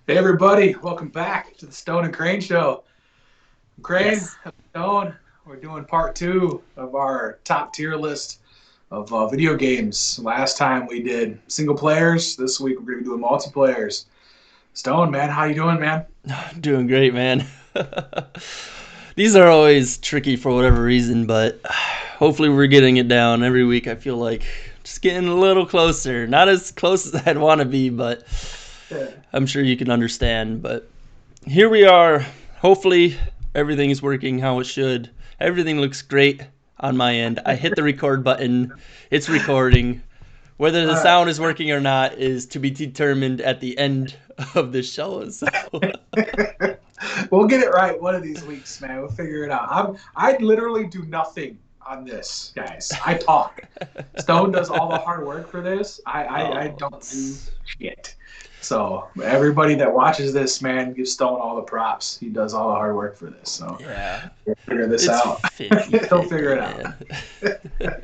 Hey everybody, welcome back to the Stone and Crane Show. Crane, Yes. Stone, we're doing part two of our top tier list of video games. Last time we did single players. This week we're going to be doing multiplayers. Stone, man, how you doing, man? Doing great, man. These are always tricky for whatever reason, but hopefully we're getting it down every week. I feel like just getting a little closer. Not as close as I'd want to be, but Yeah. I'm sure you can understand. But here we are. Hopefully everything is working how it should. Everything looks great on my end. I hit the record button. It's recording. Whether the All sound is working or not is to be determined at the end of the show. So right. We'll get it right one of these weeks, man. We'll figure it out. I literally do nothing on this, guys. I talk. Stone does all the hard work for this. I oh, don't do shit. So everybody that watches this, man, give Stone all the props. He does all the hard work for this. So yeah. we'll figure this It's out. He'll figure 50-50, it out. man.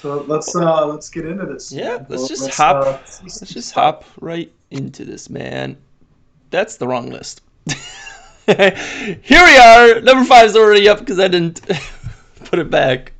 So let's get into this, Yeah, man. let's Well, just let's hop let's let's just start. hop right into this, man. That's the wrong list. Here we are. Number 5 is already up because I didn't put it back.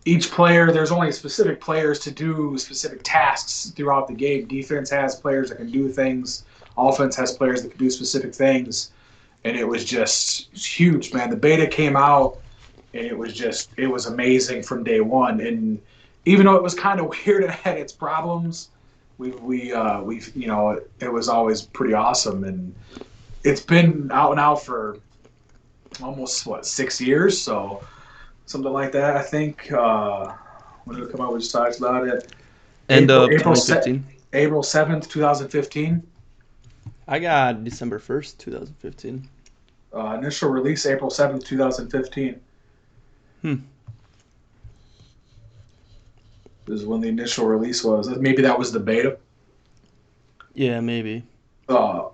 Each player, there's only specific players to do specific tasks throughout the game. Defense has players that can do things. Offense has players that can do specific things. And it was just huge, man. The beta came out, and it was amazing from day one. And even though it was kind of weird and had its problems, we it was always pretty awesome. And it's been out now for almost 6 years, so something like that. I think when did it come out? We just talked about it. End of April 2015. April 7th, 2015. I got December 1st, 2015. Initial release April 7th, 2015 Hmm. is when the initial release was. Maybe that was the beta. Yeah, maybe. So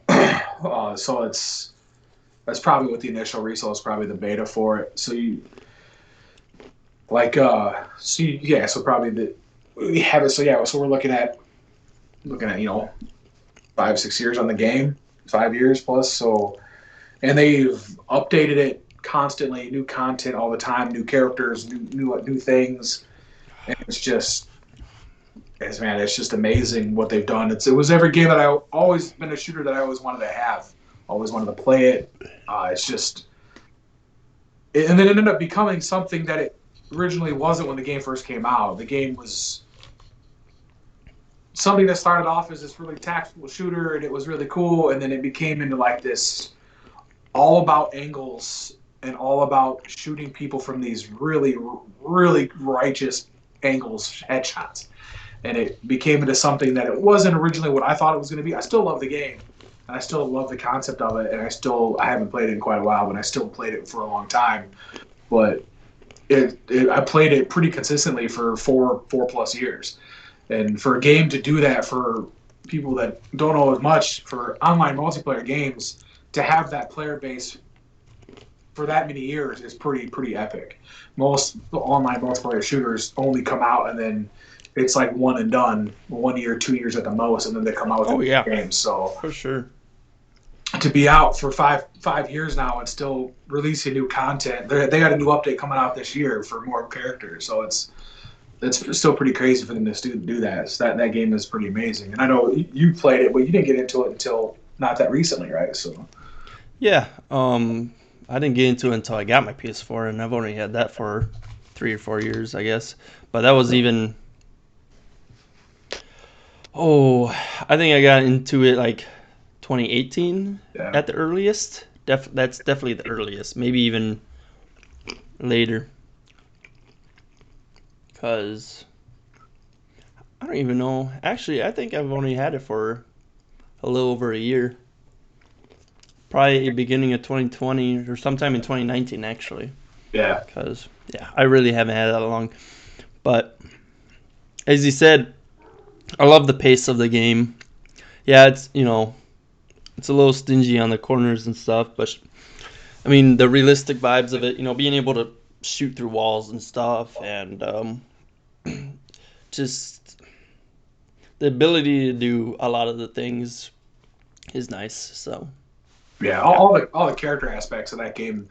that's probably what the initial release was. Probably the beta for it. So yeah. So probably we have it. So yeah. So we're looking at 5 6 years on the game, 5 years plus. So and they've updated it constantly, new content all the time, new characters, new things, and it's just amazing what they've done. It was every game that I always been a shooter that I always wanted to have, always wanted to play it. It's just, and then it ended up becoming something that it originally wasn't when the game first came out. The game was something that started off as this really tactical shooter, and it was really cool, and then it became into like this all about angles and all about shooting people from these really righteous angles, headshots. And it became into something that it wasn't originally what I thought it was going to be. I still love the game, and I still love the concept of it, and I haven't played it in quite a while, but I still played it for a long time. But I played it pretty consistently for four plus years, and for a game to do that for people that don't know as much for online multiplayer games to have that player base for that many years is pretty epic. Most online multiplayer shooters only come out and then it's like one and done, 1 year, 2 years at the most, and then they come out with a Oh new yeah, game. So for sure. to be out for five years now and still releasing new content, they got a new update coming out this year for more characters. So it's still pretty crazy for them to do that. So that game is pretty amazing. And I know you played it, but you didn't get into it until not that recently, right? So Yeah. I didn't get into it until I got my PS4, and I've only had that for 3 or 4 years, I guess. But that was even Oh, I think I got into it like 2018 Yeah. at the earliest. That's definitely the earliest. Maybe even later. Cause I don't even know. Actually, I think I've only had it for a little over a year. Probably beginning of 2020 or sometime in 2019 actually. Yeah. Cause yeah, I really haven't had it that long. But as you said, I love the pace of the game. Yeah, it's a little stingy on the corners and stuff, but I mean the realistic vibes of it, being able to shoot through walls and stuff, and just the ability to do a lot of the things is nice. So Yeah. yeah, All the character aspects of that game,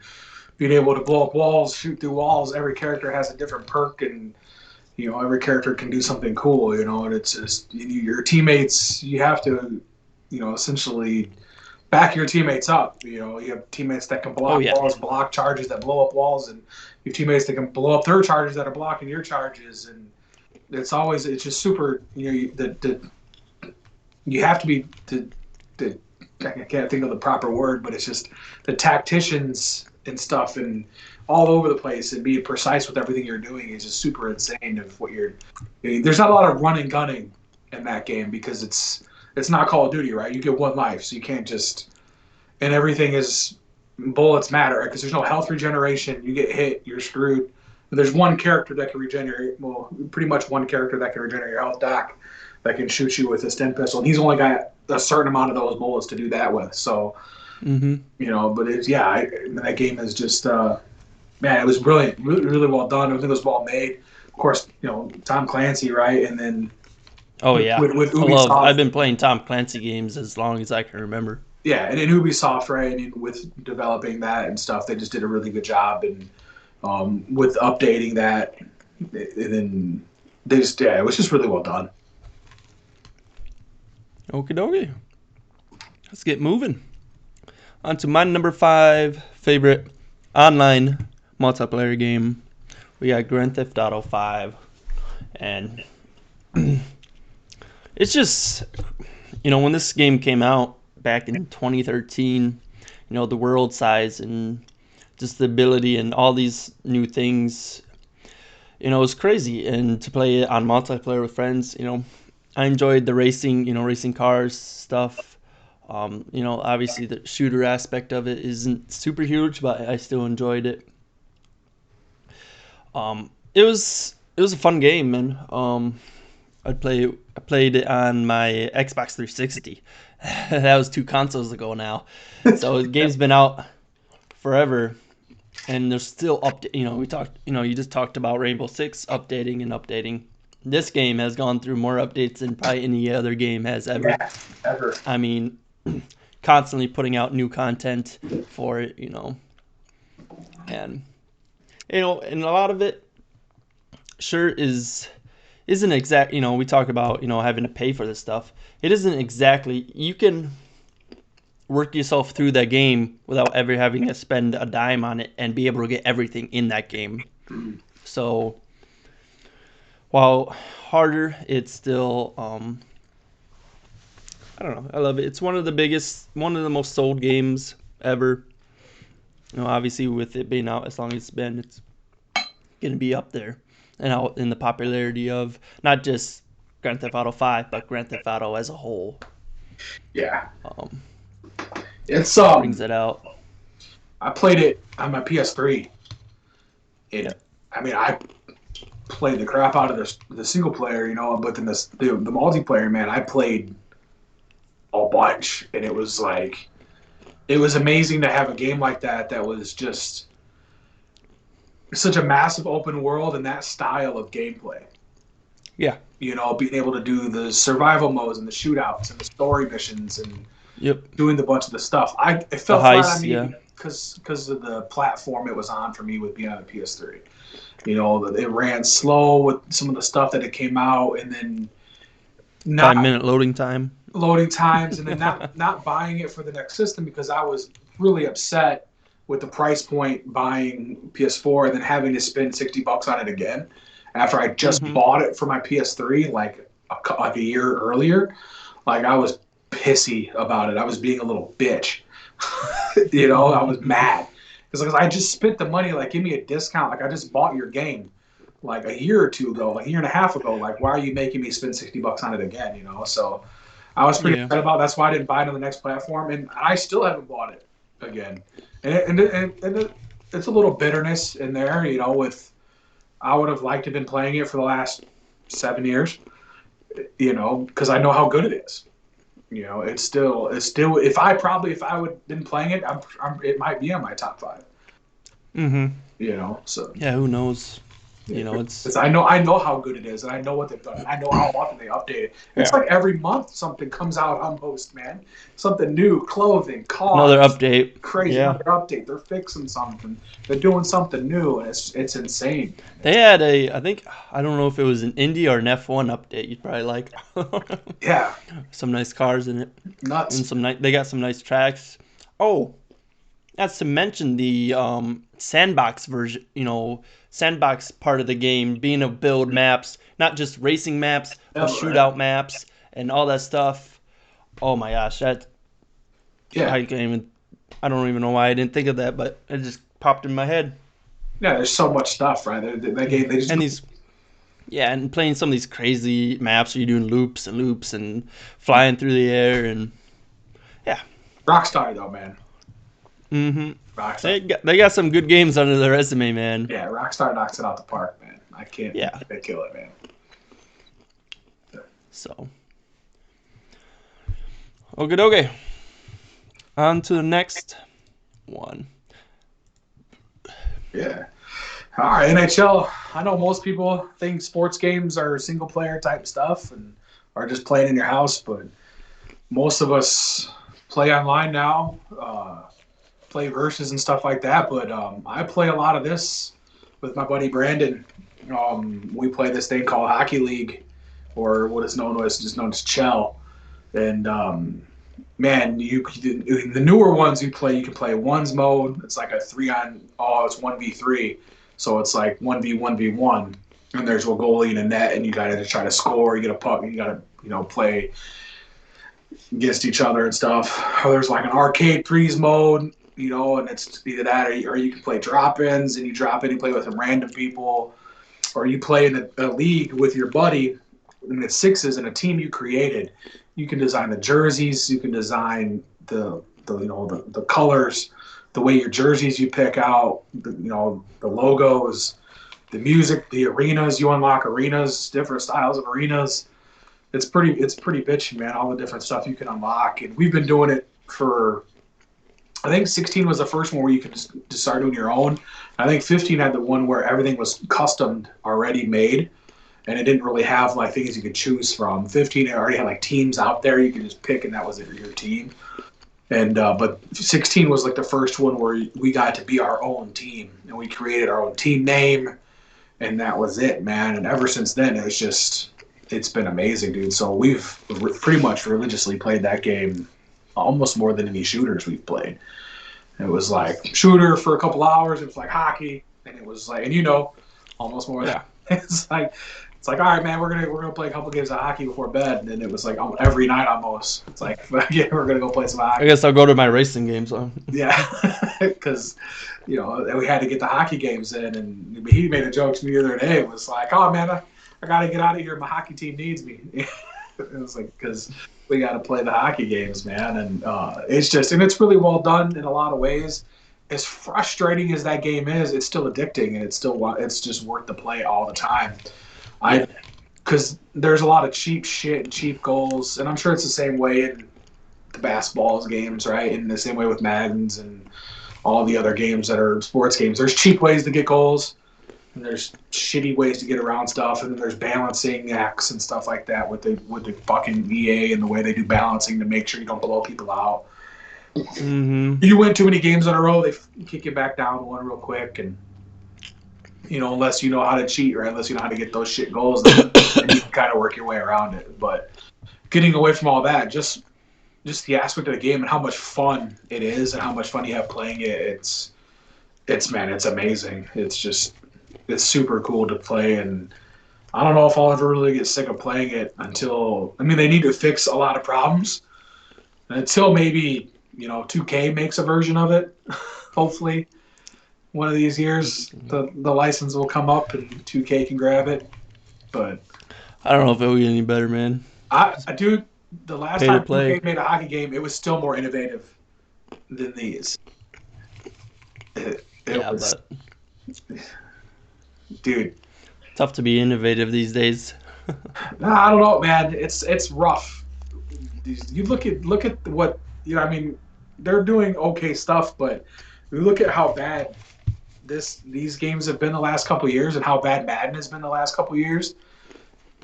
being able to blow up walls, shoot through walls. Every character has a different perk, and every character can do something cool. And it's just your teammates. You have to, essentially back your teammates up. You have teammates that can oh block yeah, walls, block charges that blow up walls, and you have teammates that can blow up their charges that are blocking your charges. And it's just super. You have to be the I can't think of the proper word, but it's just the tacticians and stuff and all over the place and being precise with everything you're doing is just super insane of what you're. There's not a lot of running gunning in that game because it's not Call of Duty, right? You get one life, so you can't just and everything is bullets matter because there's no health regeneration. You get hit, you're screwed. There's one character that can regenerate. Well, pretty much one character that can regenerate your health, Doc, that can shoot you with a stim pistol, and he's only got a certain amount of those bullets to do that with. So, mm-hmm. but it's that game is just man, it was brilliant, really, really well done. Everything was well made. Of course, Tom Clancy, right, and then Oh yeah, with I've Ubisoft. been playing Tom Clancy games as long as I can remember. Yeah, and in Ubisoft, right, I mean, with developing that and stuff, they just did a really good job, and with updating that, and then it was just really well done. Okie dokie. Let's get moving. On to my number 5 favorite online multiplayer game. We got Grand Theft Auto 5. And it's just, when this game came out back in 2013, the world size and just the ability and all these new things, it was crazy. And to play it on multiplayer with friends, I enjoyed the racing, racing cars stuff. Obviously the shooter aspect of it isn't super huge, but I still enjoyed it. It was a fun game, man. I played it on my Xbox 360. That was 2 consoles ago now. So the game's been out forever, and there's still update. We talked. You just talked about Rainbow Six updating and updating. This game has gone through more updates than probably any other game has ever. Yeah, ever. I mean, constantly putting out new content for it, and and a lot of it sure isn't exact. We talk about having to pay for this stuff. It isn't exactly. You can work yourself through that game without ever having to spend a dime on it and be able to get everything in that game. So while harder, it's still I don't know. I love it. It's one of the most sold games ever. Obviously with it being out as long as it's been, it's gonna be up there and out in the popularity of not just Grand Theft Auto 5, but Grand Theft Auto as a whole. Yeah, Um, it's brings it out. I played it on my PS3. Yeah. I mean, I played the crap out of the single player, but then the multiplayer, man, I played a bunch, and it was amazing to have a game like that was just such a massive open world and that style of gameplay. Yeah. Being able to do the survival modes and the shootouts and the story missions and Yep. doing the bunch of the stuff. It The felt flat heist. on me Yeah. because of the platform it was on for me with being on the PS3. It ran slow with some of the stuff that it came out, and then not 5 minute loading time. loading times, and then not buying it for the next system because I was really upset with the price point buying PS4 and then having to spend $60 on it again after I just Mhm. bought it for my PS3. Like like a year earlier, like I was pissy about it. I was being a little bitch. I was mad because I just spent the money. Like, give me a discount. Like, I just bought your game like a year or two ago, like a year and a half ago. Like, why are you making me spend $60 on it again? So I was pretty Yeah. upset about it. That's why I didn't buy it on the next platform, and I still haven't bought it again. And it's a little bitterness in there, with I would have liked to have been playing it for the last 7 years, because I know how good it is. It's still. If I would have been playing it, it might be on my top five. Mm-hmm. So Yeah, who knows? It's because I know how good it is, and I know what they've done. I know how often they update it. It's yeah. like every month something comes out almost, man. Something new, clothing, Another cars, update. crazy Yeah. another update. They're fixing something. They're doing something new, and it's insane, man. They had I think, I don't know if it was an Indy or an F1 update. You'd probably like Yeah, some nice cars in it, and nuts. they got some nice tracks. Oh, that's to mention the sandbox version. Sandbox part of the game being a build maps, not just racing maps, but Oh, right. shootout maps and all that stuff. Oh my gosh, that Yeah, I can't even. I don't even know why I didn't think of that, but it just popped in my head. yeah. There's so much stuff, right? That game, they just And these Yeah, and playing some of these crazy maps where you're doing loops and loops and flying through the air and yeah. Rockstar though, man. hmm Rockstar. they got some good games under their resume, man. Yeah, Rockstar knocks it out the park, man. I can't. Yeah. They kill it, man. So, okay. On to the next one. Yeah. All right, NHL. I know most people think sports games are single player type stuff and are just playing in your house, but most of us play online now, play versus and stuff like that. But I play a lot of this with my buddy Brandon. We play this thing called Hockey League, or what is known as Chell. And man, the newer ones you can play ones mode. It's like a it's 1v3, so it's like 1v1v1, and there's a goalie and a net, and you got to try to score. You get a puck, and you got to play against each other and stuff. Or there's like an arcade freeze mode, and it's either that or you can play drop-ins, and you drop in and play with some random people, or you play in a league with your buddy, and it's sixes and a team you created. You can design the jerseys, you can design the colors, the way your jerseys you pick out, the logos, the music, the arenas. You unlock arenas, different styles of arenas. It's pretty bitchy, man. All the different stuff you can unlock, and we've been doing it for. I think 16 was the first one where you could just start doing your own. I think 15 had the one where everything was custom, already made, and it didn't really have like things you could choose from. 15 it already had like teams out there you could just pick, and that was your team. And but 16 was like the first one where we got to be our own team, and we created our own team name, and that was it, man. And ever since then, it's been amazing, dude. So we've pretty much religiously played that game almost more than any shooters we've played. It was like shooter for a couple hours. It was like hockey, and it was like, and almost more. Yeah. It's like, all right, man, we're gonna play a couple games of hockey before bed, and then it was like every night almost. It's like, yeah, we're gonna go play some I hockey. guess I'll go to my racing games. So. Yeah, because we had to get the hockey games in, and he made a joke to me the other day. It was like, oh man, I gotta get out of here. My hockey team needs me. It was like, because we got to play the hockey games, man, and it's really well done in a lot of ways. As frustrating as that game is, it's still addicting, and it's just worth the play all the time. Yeah. Because there's a lot of cheap shit and cheap goals, and I'm sure it's the same way in the basketballs games, right? In the same way with Maddens and all the other games that are sports games. There's cheap ways to get goals, and there's shitty ways to get around stuff, and then there's balancing acts and stuff like that with the fucking EA and the way they do balancing to make sure you don't blow people out. Mm-hmm. You win too many games in a row, they kick you back down one real quick, and unless you know how to cheat, right? Unless you know how to get those shit goals, then you can kind of work your way around it. But getting away from all that, just the aspect of the game and how much fun it is, and how much fun you have playing it, it's amazing. It's super cool to play, and I don't know if I'll ever really get sick of playing it until. I mean, they need to fix a lot of problems until maybe 2K makes a version of it. Hopefully, one of these years the license will come up and 2K can grab it. But I don't know if it'll get any better, man. I do. The last Pay to time play. 2K made a hockey game, it was still more innovative than these. It Yeah, was, but dude. tough to be innovative these days. I don't know, man. It's rough. You look at what I mean, they're doing okay stuff, but you look at how bad these games have been the last couple of years and how bad Madden has been the last couple of years.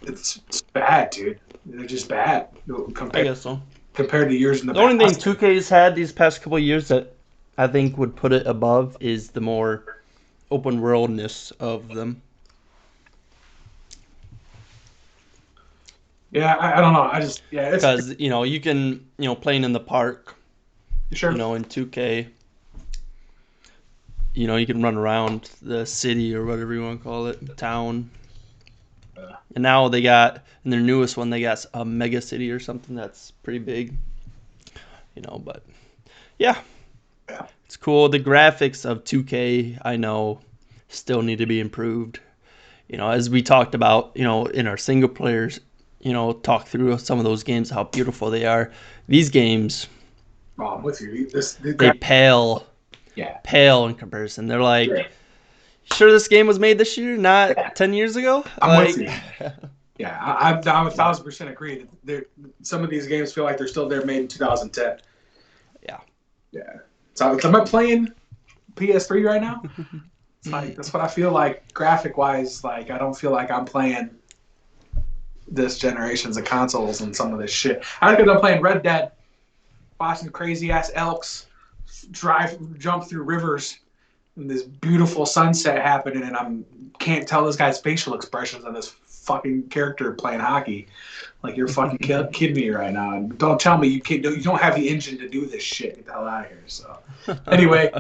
It's bad, dude. They're just bad I guess so. compared to years in the The only thing past. 2K's had these past couple of years that I think would put it above is the more open worldness of them. Yeah, I don't know. I just it's Because, you can, playing in the park, sure. in 2K, you can run around the city or whatever you want to call it, town. And now they got, in their newest one, they got a mega city or something that's pretty big. But yeah, Yeah. it's cool. The graphics of 2K, I know, still need to be improved. As we talked about, in our single players, talk through some of those games, how beautiful they are. These games, Oh, I'm with you. they pale in comparison. They're like, Yeah. sure this game was made this year, not Yeah. 10 years ago? I'm with you. Yeah, I'm 1,000% agree. Some of these games feel like they're made in 2010. Yeah. Yeah. So am I playing PS3 right now? It's like that's what I feel like graphic wise. Like I don't feel like I'm playing this generations of consoles and some of this shit. I think I'm playing Red Dead, watching crazy ass elks jump through rivers, and this beautiful sunset happening, and can't tell this guy's facial expressions on this fucking character playing hockey. Like you're fucking kidding me right now, and don't tell me you don't have the engine to do this shit. Get the hell out of here. So anyway,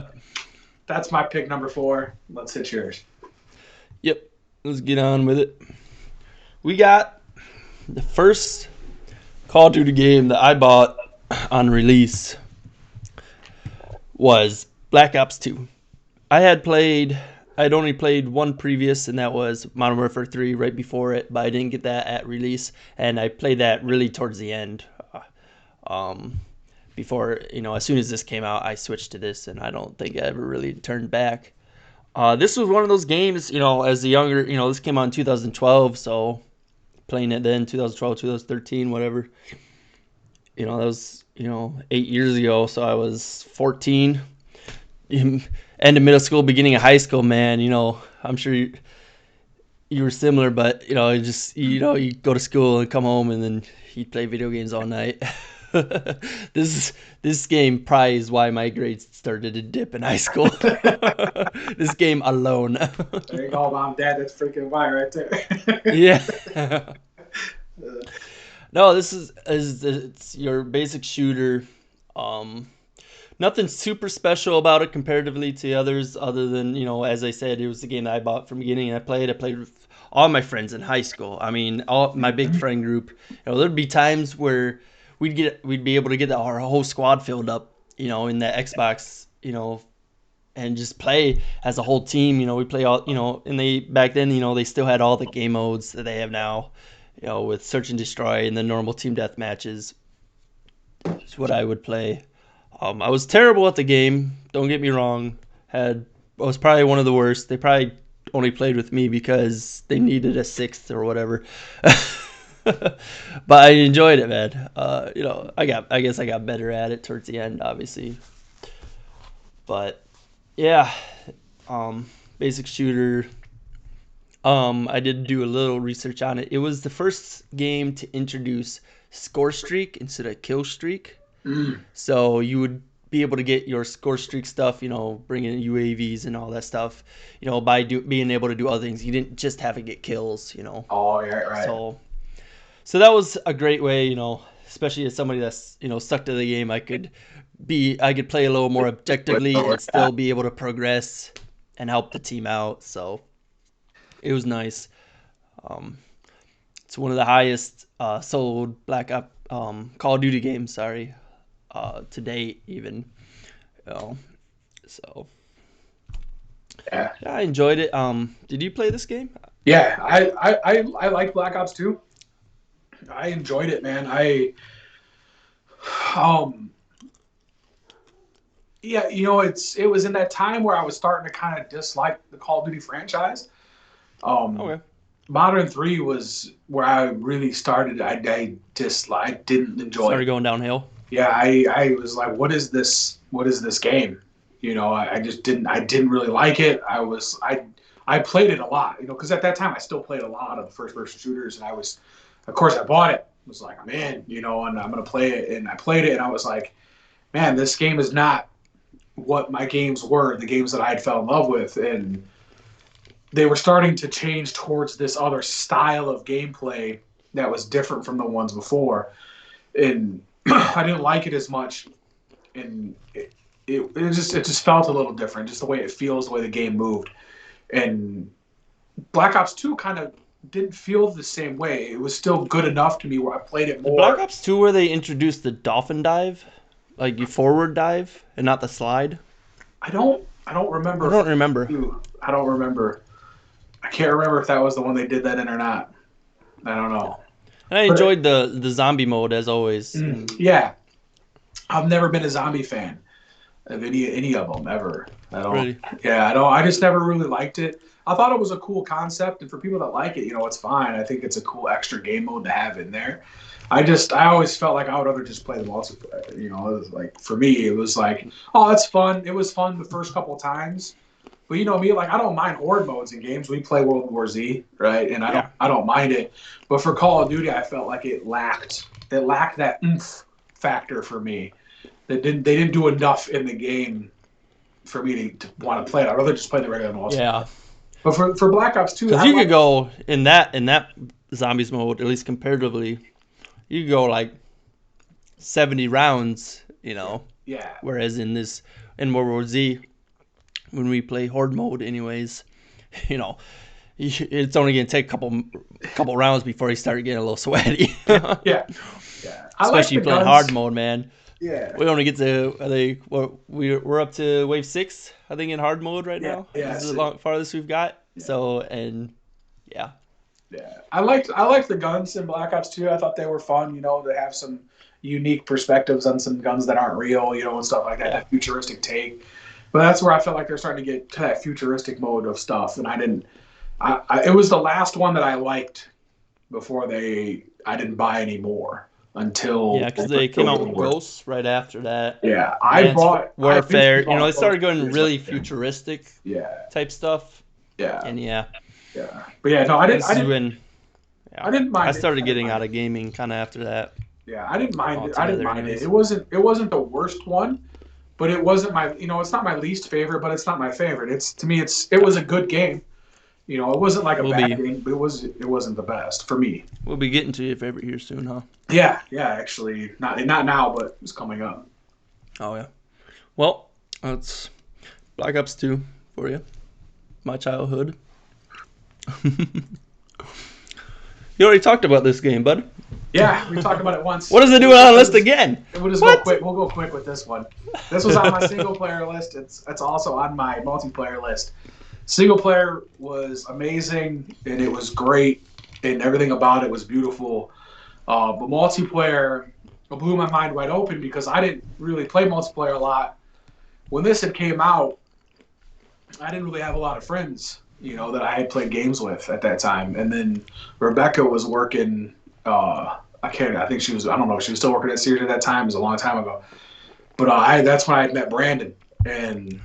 that's my pick number 4. Let's hit yours. Yep. Let's get on with it. We got the first Call of Duty game that I bought on release was Black Ops 2. I'd only played one previous, and that was Modern Warfare 3 right before it, but I didn't get that at release, and I played that really towards the end. Before, as soon as this came out, I switched to this, and I don't think I ever really turned back. This was one of those games, as a younger, this came out in 2012, so playing it then, 2012, 2013, whatever. That was, 8 years ago, so I was 14. End of middle school, beginning of high school, man, I'm sure you were similar, but, you go to school and come home and then you'd play video games all night. This game probably is why my grades started to dip in high school. This game alone. There you go, Mom, Dad. That's freaking why right there. Yeah. No, this is it's your basic shooter. Nothing super special about it comparatively to others, other than, as I said, it was the game that I bought from the beginning and I played with all my friends in high school. I mean, all my big friend group. There'd be times where we'd be able to get our whole squad filled up, in the Xbox, and just play as a whole team. We play all, and back then, they still had all the game modes that they have now, with search and destroy and the normal team death matches. It's what I would play. I was terrible at the game. Don't get me wrong. I was probably one of the worst. They probably only played with me because they needed a 6th or whatever. But I enjoyed it, man. I guess I got better at it towards the end, obviously. But yeah, basic shooter. I did do a little research on it. It was the first game to introduce score streak instead of kill streak. So you would be able to get your score streak stuff, bring in UAVs and all that stuff, by being able to do other things. You didn't just have to get kills, Oh, yeah, right. So that was a great way, especially as somebody that's, stuck to the game. I could play a little more objectively and still be able to progress and help the team out. So it was nice. It's one of the highest sold Black Ops Call of Duty games. Sorry, to date even. Um, so Yeah, yeah, I enjoyed it. Did you play this game? yeah. I like Black Ops 2. I enjoyed it, man. Um yeah, it was in that time where I was starting to kind of dislike the Call of Duty franchise. Um, Okay. Modern 3 was where I really started. I didn't enjoy Started it. going downhill. Yeah, I was like, what is this? What is this game? I just didn't really like it. I played it a lot, because at that time I still played a lot of first person shooters, and of course, I bought it. I was like, I'm in, and I'm gonna play it, and I played it, and I was like, man, this game is not what my games were, the games that I had fell in love with, and they were starting to change towards this other style of gameplay that was different from the ones before, and I didn't like it as much, and it just felt a little different, just the way it feels, the way the game moved, and Black Ops 2 kind of didn't feel the same way. It was still good enough to me where I played it The Black more. Ops 2 where they introduced the dolphin dive, like you forward dive and not the slide. I don't I remember if don't remember. I don't remember. I can't remember if that was the one they did that in or not. I don't know. And I But enjoyed the zombie mode as always. yeah, I've never been a zombie fan of any of them ever. I don't. Really. Yeah, I don't. I just never really liked it. I thought it was a cool concept, and for people that like it, it's fine. I think it's a cool extra game mode to have in there. I always felt like I would rather just play the multiplayer. It was like for me, it was like, oh, that's fun. It was fun the first couple of times, but me, like I don't mind horde modes in games. We play World War Z, right? And Yeah. I don't mind it. But for Call of Duty, I felt like it lacked that oomph factor for me. They didn't do enough in the game for me to want to play it. I'd rather just play the regular multiplayer. Yeah. But for Black Ops 2, Because you could go in that zombies mode, at least comparatively, you could go like 70 rounds, yeah, whereas in World War Z, when we play horde mode anyways, you know, it's only gonna take a couple rounds before you start getting a little sweaty. yeah, yeah. I like Especially the playing guns. hard mode, man. Yeah, We only get to we're up to wave 6, I think, in hard mode right yeah, now. yeah. This is the farthest we've got. Yeah. So and yeah, Yeah, I liked the guns in Black Ops 2. I thought they were fun. To have some unique perspectives on some guns that aren't real. And stuff like that. Yeah. That futuristic take. But that's where I felt like they're starting to get to that futuristic mode of stuff, and I didn't. It was the last one that I liked before I didn't buy any more until yeah, because they came out with World War. Ghosts right after that. Yeah, Advanced Warfare. basically bought It started both going years really later. futuristic Yeah, type stuff, yeah, and yeah, yeah. But yeah, no, I didn't. this I is didn't. when I didn't mind. I started it. getting out of gaming kind of after that. Yeah, I didn't mind it. I didn't Altogether mind anyways. it. It wasn't the worst one, but it wasn't my. It's not my least favorite, but it's not my favorite. To me, it was a good game. It wasn't like a Will bad be. game, but it wasn't the best for me. We'll be getting to your favorite here soon, huh? Yeah, actually, not now, but it's coming up. Oh yeah. Well, that's Black Ops 2 for you. My childhood. You already talked about this game, bud. Yeah, we talked about it once. What does it do on the list again? We'll just What? go quick. We'll go quick with this one. This was on my single player list. It's also on my multiplayer list. Single player was amazing and it was great and everything about it was beautiful. But multiplayer blew my mind wide open because I didn't really play multiplayer a lot. When this had came out, I didn't really have a lot of friends, that I had played games with at that time. And then Rebecca was working. I think she was. I don't know. She was still working at Sears at that time. It was a long time ago. But that's when I had met Brandon, and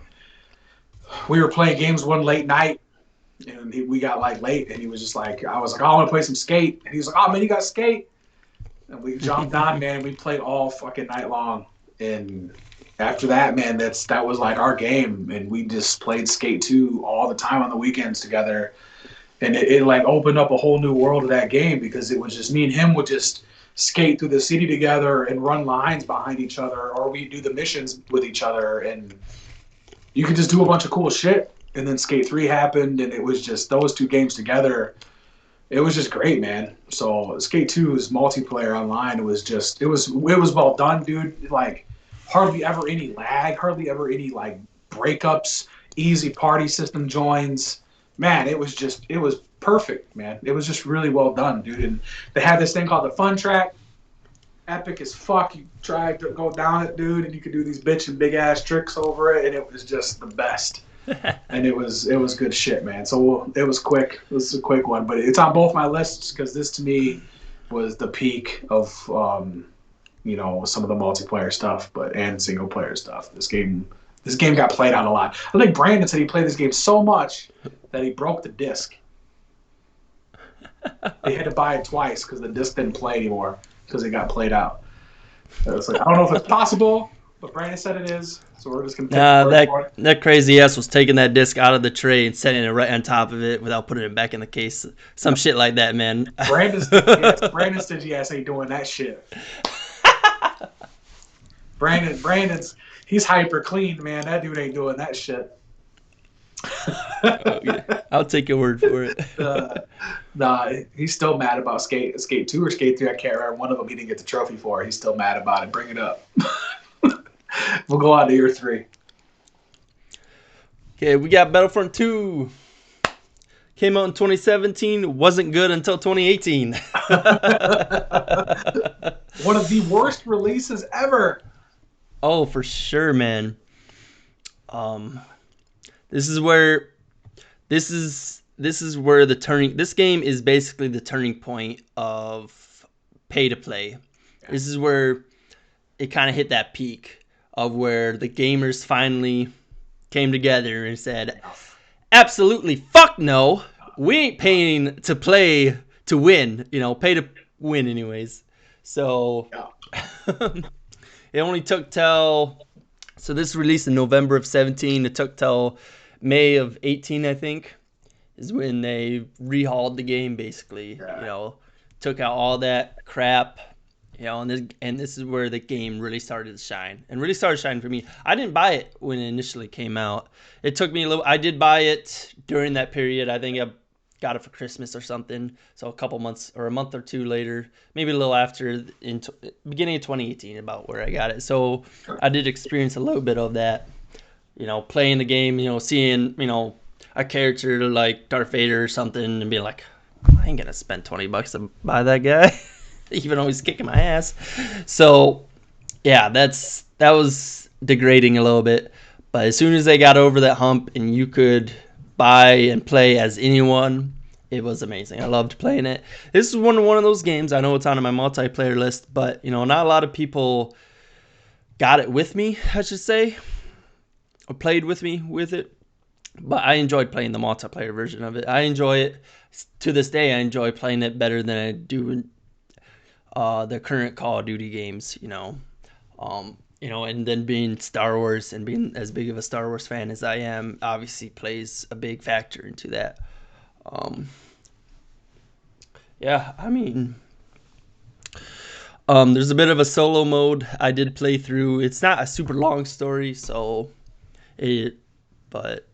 we were playing games one late night, and we got like late, and he was just like, I was like, oh, I want to play some skate, and he was like, oh man, you got skate, and we jumped on, man. We played all fucking night long, and after that, man, that was like our game, and we just played Skate 2 all the time on the weekends together. And it like opened up a whole new world of that game because it was just me and him would just skate through the city together and run lines behind each other, or we do the missions with each other, and you could just do a bunch of cool shit. And then Skate 3 happened, and it was just those two games together it was just great, man. So Skate 2's multiplayer online was just it was well done, dude. Like hardly ever any lag, hardly ever any like breakups, easy party system joins. Man, it was perfect, man. It was just really well done, dude. And they had this thing called the fun track. Epic as fuck. You try to go down it, dude, and you could do these bitch and big ass tricks over it, and it was just the best. And it was good shit, man. So it was quick. It was a quick one, but it's on both my lists because this to me was the peak of some of the multiplayer stuff, but and single player stuff. This game got played out a lot. I think Brandon said he played this game so much that he broke the disc. He had to buy it twice because the disc didn't play anymore because it got played out. So it's like I don't know if it's possible, but Brandon said it is. So we're just gonna take Nah, the word for it. that crazy ass was taking that disc out of the tray and setting it right on top of it without putting it back in the case. Some shit like that, man. Brandon's stingy ass ain't doing that shit. Brandon's he's hyper clean, man. That dude ain't doing that shit. Oh, yeah. I'll take your word for it. Nah, he's still mad about Skate 2 or Skate 3. I can't remember. One of them he didn't get the trophy for. He's still mad about it. Bring it up. We'll go on to year 3. Okay, we got Battlefront 2. Came out in 2017. Wasn't good until 2018. One of the worst releases ever. Oh, for sure, man. This is where the turning. This game is basically the turning point of pay to play. This is where it kind of hit that peak of where the gamers finally came together and said, absolutely fuck no, we ain't paying to play to win, pay to win anyways. So it only took till, so this released in November of 17. It took till May of 18, I think, is when they rehauled the game basically. Took out all that crap. And this is where the game really started to shine. And really started shining for me. I didn't buy it when it initially came out. It took me a little. I did buy it during that period. I think I got it for Christmas or something. So a couple months or a month or two later, maybe a little after, beginning of 2018, about where I got it. So I did experience a little bit of that. Playing the game. Seeing a character like Darth Vader or something, and being like, I ain't gonna spend $20 to buy that guy. Even though he's kicking my ass. So, yeah, that was degrading a little bit. But as soon as they got over that hump and you could buy and play as anyone, it was amazing. I loved playing it. This is one of those games. I know it's on my multiplayer list, but not a lot of people got it with me, I should say, or played with me with it. But I enjoyed playing the multiplayer version of it. I enjoy it to this day. I enjoy playing it better than I do the current Call of Duty games, and then being Star Wars and being as big of a Star Wars fan as I am, obviously plays a big factor into that. Yeah, I mean, there's a bit of a solo mode I did play through. It's not a super long story, but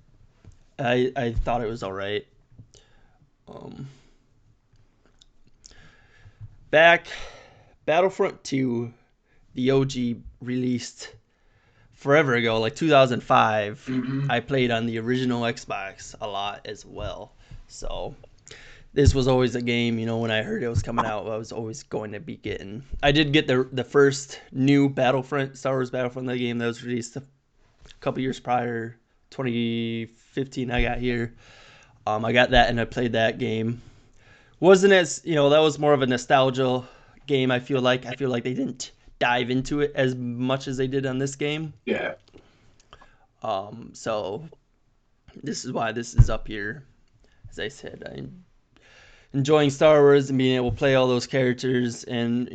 I thought it was all right. Battlefront 2, the OG, released forever ago, like 2005. Mm-hmm. I played on the original Xbox a lot as well. So this was always a game, when I heard it was coming out, I was always going to be getting. I did get the first new Star Wars Battlefront, the game that was released a couple years prior, 2015 I got here. I got that and I played that game. Wasn't as, that was more of a nostalgia game. I feel like they didn't dive into it as much as they did on this game. Yeah. So this is why this is up here. As I said, I'm enjoying Star Wars and being able to play all those characters, and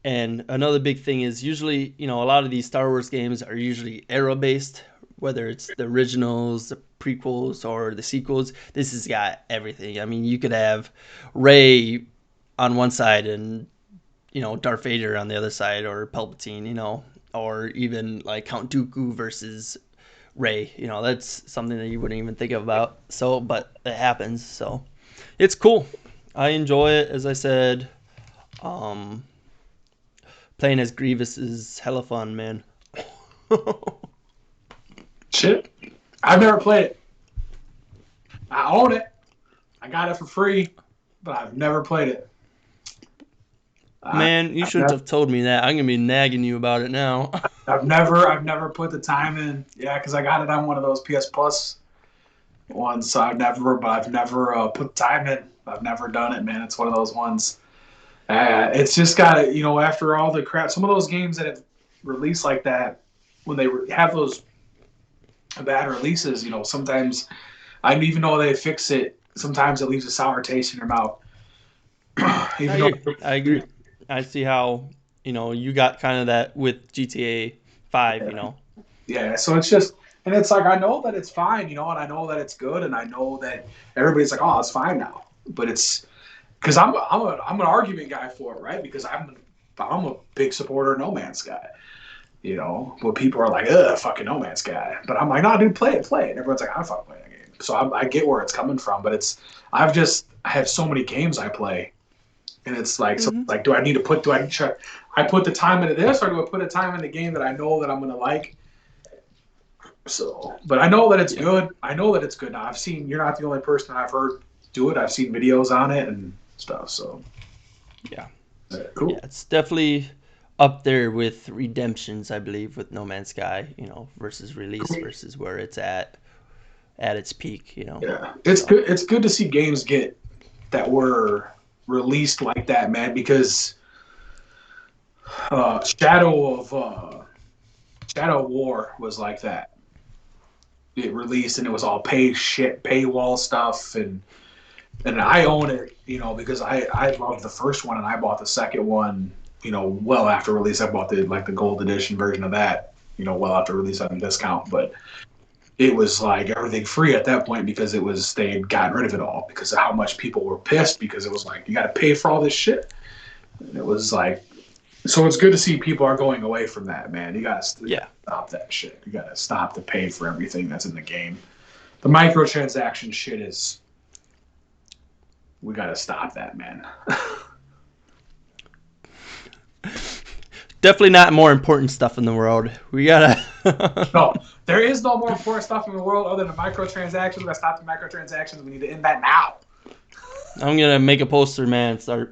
and another big thing is usually, a lot of these Star Wars games are usually era based, whether it's the originals, the prequels, or the sequels. This has got everything. I mean, you could have Rey on one side and Darth Vader on the other side, or Palpatine, or even like Count Dooku versus Rey. That's something that you wouldn't even think about. So, but it happens. So, it's cool. I enjoy it, as I said. Um, Playing as Grievous is hella fun, man. Shit. I've never played it. I own it. I got it for free, but I've never played it. Man, you I've shouldn't never, have told me that. I'm gonna be nagging you about it now. I've never put the time in. Yeah, because I got it on one of those PS Plus ones. So I've never put time in. I've never done it, man. It's one of those ones. It's just got to, after all the crap, some of those games that have released like that, when they have those bad releases, sometimes, even though they fix it, sometimes it leaves a sour taste in your mouth. I even agree. though, I agree. I see how you got kind of that with GTA 5. yeah. So it's just, and it's like I know that it's fine, and I know that it's good, and I know that everybody's like, oh, it's fine now, but it's because I'm an argument guy for it, right? Because I'm a big supporter of No Man's Sky. But people are like, ugh, fucking No Man's Sky. But I'm like, no, dude, play it. And everyone's like, I'm fucking playing that game. So I get where it's coming from, but I have so many games I play, and it's like, so Hmm. like, I put the time into this, or do I put a time in the game that I know that I'm gonna like? So, but I know that it's Yeah. good. I know that it's good. Now you're not the only person that I've heard do it. I've seen videos on it and stuff. So, Yeah. Yeah. cool. It's definitely up there with Redemptions, I believe, with No Man's Sky. Versus release versus where it's at its peak. Yeah, it's So good. It's good to see games get that were released like that, man. Because uh, Shadow of uh, Shadow of War was like that. It released and it was all paywall stuff, and I own it, because I loved the first one and I bought the second one, well after release. I bought the gold edition version of that, well after release on discount, but it was like everything free at that point because they had gotten rid of it all because of how much people were pissed because it was like you got to pay for all this shit. And it was like, so it's good to see people are going away from that, man. You got to yeah. stop that shit. You got to stop the pay for everything that's in the game. The microtransaction shit is, we got to stop that, man. Definitely not more important stuff in the world. We gotta. No, there is no more important stuff in the world other than microtransactions. We got to stop the microtransactions. We need to end that now. I'm gonna make a poster, man. Put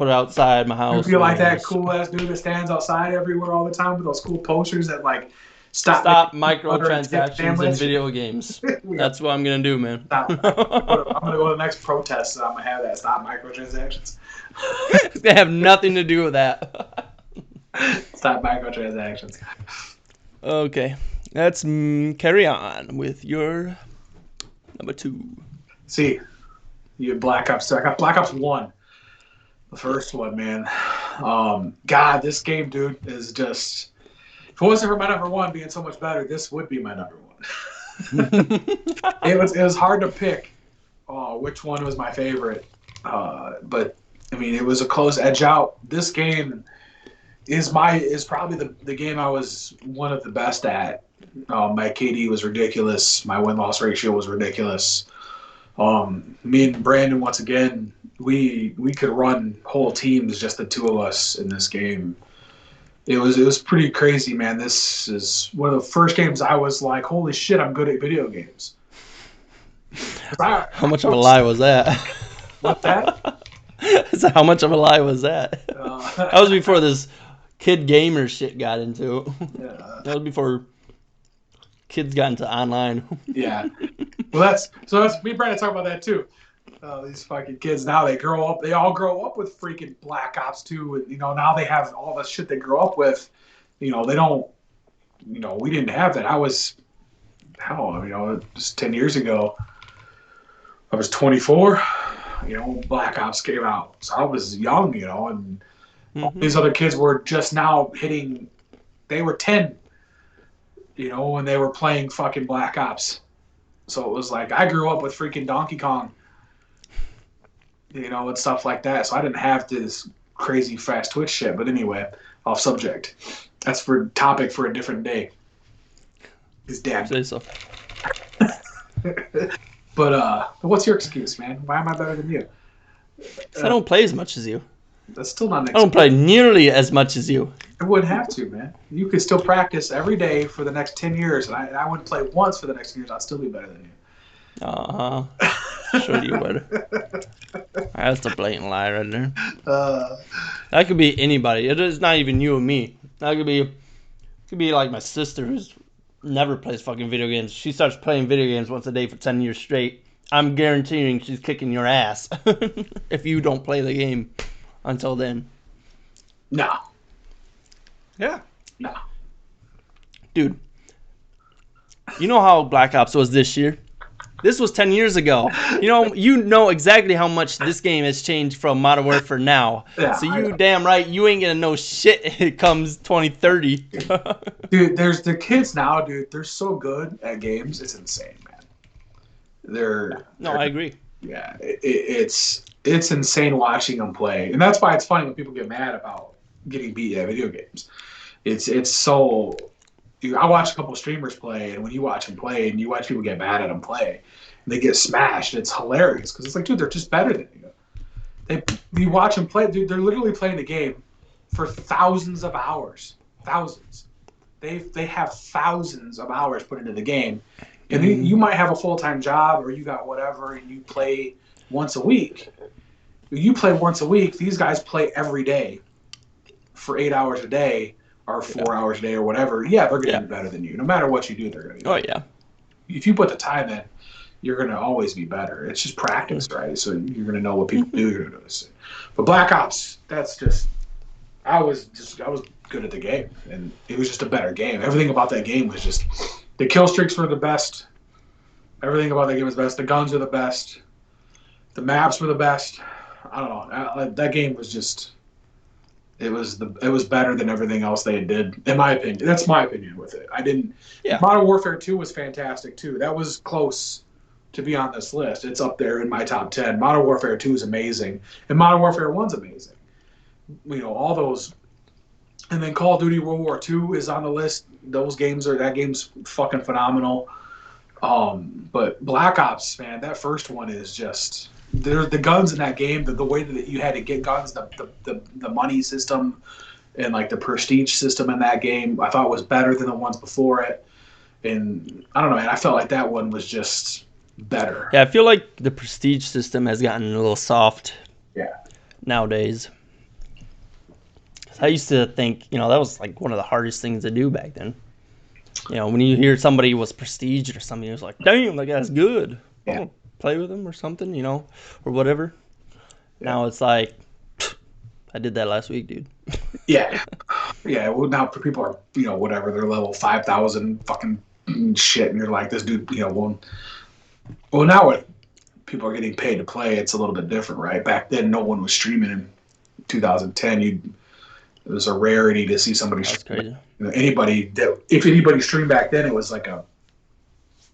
it outside my You house, feel like man. that Just cool ass dude that stands outside everywhere all the time with those cool posters that like stop making stop peanut butter and chicken microtransactions in sandwich. video games. We got That's what I'm gonna do, man. stop. I'm gonna go to the next protest and I'm gonna have that stop microtransactions. It's gonna have nothing to do with that. Stop microtransactions. Okay, let's carry on with your number 2. See, you had Black Ops 2. I got Black Ops 1. The first one, man. God, this game, dude, is just. If it wasn't for my number one being so much better, this would be my number one. It was hard to pick which one was my favorite. But I mean, it was a close edge out. This game is probably the game I was one of the best at. My KD was ridiculous. My win loss ratio was ridiculous. Me and Brandon, once again, we could run whole teams, just the two of us in this game. It was pretty crazy, man. This is one of the first games I was like, holy shit, I'm good at video games. How much of a lie was that? What's that? So how much of a lie was that? That was before this kid gamer shit got into. That was before kids got into online. Yeah. Well, that's me and Brandon talk about that too. These fucking kids now, they all grow up with freaking Black Ops 2. And, now they have all the shit they grew up with. They don't, we didn't have that. I was, just 10 years ago, I was 24, Black Ops came out. So I was young, and all these other kids were just now they were 10, when they were playing fucking Black Ops. So it was like I grew up with freaking Donkey Kong, and stuff like that. So I didn't have this crazy fast Twitch shit. But anyway, off subject. That's for topic for a different day. His dad. Say so. But what's your excuse, man? Why am I better than you? 'Cause I don't play as much as you. That's still not an I don't play nearly as much as you. I wouldn't have to, man. You could still practice every day for the next 10 years, and I wouldn't play once for the next 10 years. I'd still be better than you. Sure you would. That's a blatant lie right there. Uh, That could be anybody. It is not even you and me. That could be like my sister who's never plays fucking video games. She starts playing video games once a day for 10 years straight. I'm guaranteeing she's kicking your ass if you don't play the game until then. no. Yeah. No. Dude, you know how Black Ops was this year? This was 10 years ago. You know exactly how much this game has changed from Modern Warfare now. Yeah, So you damn right, you ain't gonna know shit if it comes 2030. Dude, there's the kids now, dude. They're so good at games. It's insane, man. No, I agree. Yeah, it's insane watching them play, and that's why it's funny when people get mad about getting beat at video games. It's so. I watch a couple streamers play, and when you watch them play, and you watch people get mad at them play, and they get smashed, it's hilarious because it's like, dude, they're just better than you. You watch them play, dude. They're literally playing the game for thousands of hours, thousands. They have thousands of hours put into the game, and you might have a full-time job or you got whatever, and you play once a week. You play once a week. These guys play every day for 8 hours a day or 4 hours a day or whatever. Yeah, they're going to be better than you. No matter what you do, they're going to be better. Oh, yeah. If you put the time in, you're going to always be better. It's just practice, right? So you're going to know what people do. You're going to notice it. But Black Ops, that's just I was good at the game, and it was just a better game. Everything about that game was just the kill streaks were the best. Everything about that game was best. The guns were the best. The maps were the best. I don't know. That game was just it was better than everything else they did, in my opinion. That's my opinion with it. Modern Warfare 2 was fantastic too. That was close to be on this list. It's up there in my top 10. Modern Warfare 2 is amazing, and Modern Warfare 1's amazing. All those, and then Call of Duty World War II is on the list. That game's fucking phenomenal. But Black Ops, man, that first one is just the guns in that game. The way that you had to get guns, the money system, and like the prestige system in that game, I thought was better than the ones before it. And I don't know, man, I felt like that one was just better. Yeah, I feel like the prestige system has gotten a little soft. Yeah. Nowadays. I used to think, that was like one of the hardest things to do back then. When you hear somebody was prestige or something, it was like, damn, that guy's good. Yeah. I'll play with him or something, or whatever. Yeah. Now it's like, I did that last week, dude. Yeah. Yeah. Well, now people are, whatever, they're level 5,000 fucking shit. And you're like, this dude, well, now what people are getting paid to play, it's a little bit different, right? Back then, no one was streaming in 2010. It was a rarity to see somebody. That's crazy. If anybody streamed back then, it was like a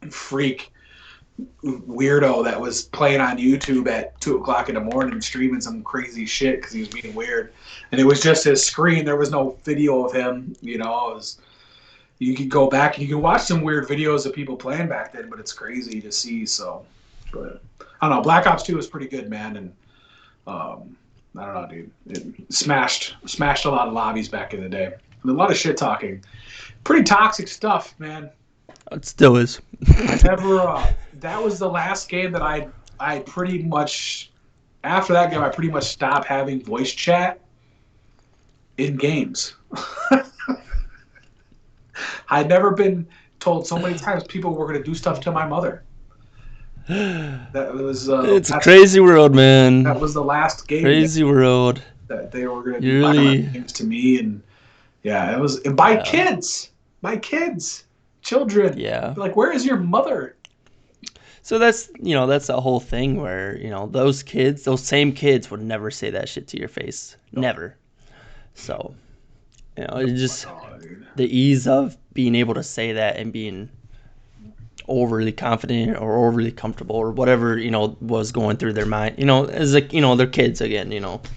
freak weirdo that was playing on YouTube at 2:00 in the morning, streaming some crazy shit because he was being weird, and it was just his screen. There was no video of him. You could go back and you can watch some weird videos of people playing back then, but it's crazy to see. So, but I don't know. Black Ops 2 was pretty good, man, and I don't know, dude. It smashed a lot of lobbies back in the day. A lot of shit talking. Pretty toxic stuff, man. It still is. That was the last game that I pretty much, after that game, I pretty much stopped having voice chat in games. I'd never been told so many times people were going to do stuff to my mother. That was it's a crazy world, man. That was the last game. Crazy world. That they were going to do games to me, and it was by kids, children. Yeah. Like, where is your mother? So that's the whole thing where those same kids would never say that shit to your face, never. So it's just the ease of being able to say that and being overly confident or overly comfortable or whatever was going through their mind, as like they're kids again,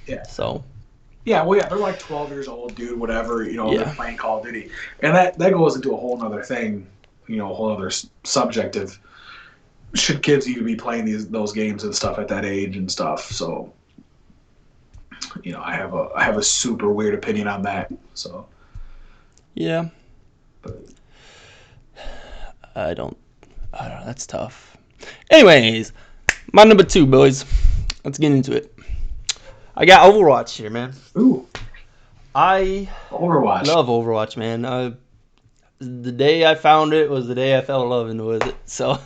Yeah. So they're like 12 years old, dude, whatever, they're playing Call of Duty, and that goes into a whole nother thing, a whole other subject of should kids even be playing those games and stuff at that age and stuff. So I have a super weird opinion on that. So Yeah, but I don't. I don't know. That's tough. Anyways, my number 2, boys. Let's get into it. I got Overwatch here, man. ooh, I Overwatch. love Overwatch, man. The day I found it was the day I fell in love with it. So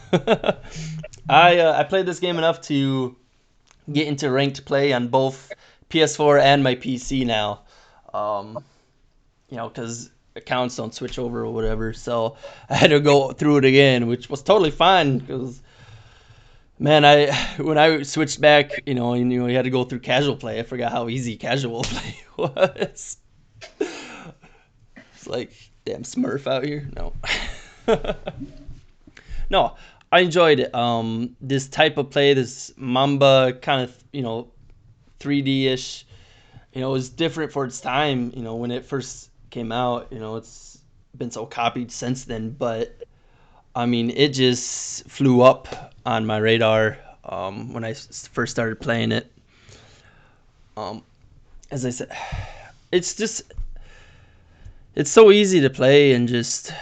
I played this game enough to get into ranked play on both PS4 and my PC now. Because accounts don't switch over or whatever. So I had to go through it again, which was totally fine because, man, when I switched back, you had to go through casual play. I forgot how easy casual play was. It's like, damn Smurf out here. No. No, I enjoyed it. This type of play, this Mamba kind of, 3D-ish, it was different for its time, when it first came out. It's been so copied since then, but I mean, it just flew up on my radar when I first started playing it. As I said, it's just it's so easy to play and just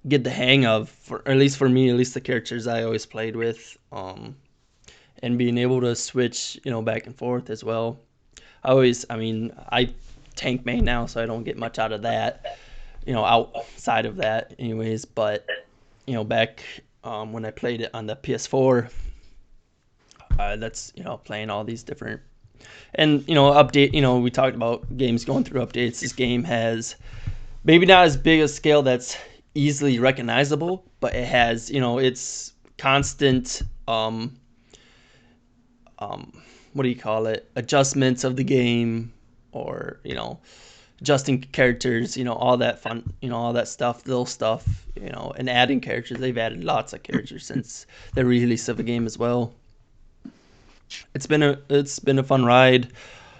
get the hang of, at least for me, at least the characters I always played with, and being able to switch, back and forth as well. I tank main now, so I don't get much out of that, outside of that anyways. But, back when I played it on the PS4, that's, playing all these different, and, update, we talked about games going through updates. This game has maybe not as big a scale that's easily recognizable, but it has, it's constant, what do you call it? Adjustments of the game, or, adjusting characters, all that fun, all that stuff, little stuff, and adding characters. They've added lots of characters since the release of the game as well. It's been a fun ride.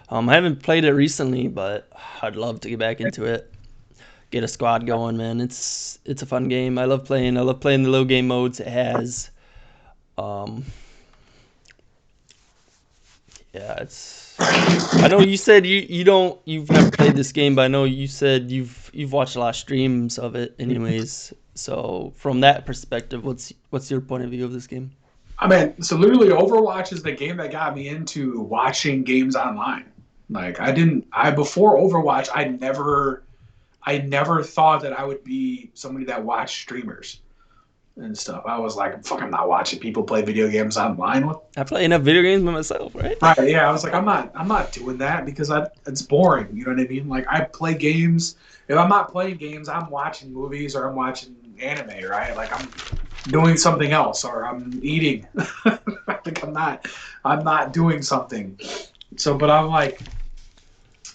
I haven't played it recently, but I'd love to get back into it. Get a squad going, man. It's a fun game. I love playing the low game modes it has. Yeah, it's. I know you said you've never played this game, but I know you said you've watched a lot of streams of it, anyways. So from that perspective, what's your point of view of this game? I mean, so literally, Overwatch is the game that got me into watching games online. Like before Overwatch, I never thought that I would be somebody that watched streamers and stuff. I was like, fuck, I'm not watching people play video games online. I play enough video games by myself, right? Right, yeah. I was like, I'm not doing that because it's boring. You know what I mean? Like, I play games. If I'm not playing games, I'm watching movies or I'm watching anime, right? Like, I'm doing something else or I'm eating. Like, I'm not doing something. So, but I'm like,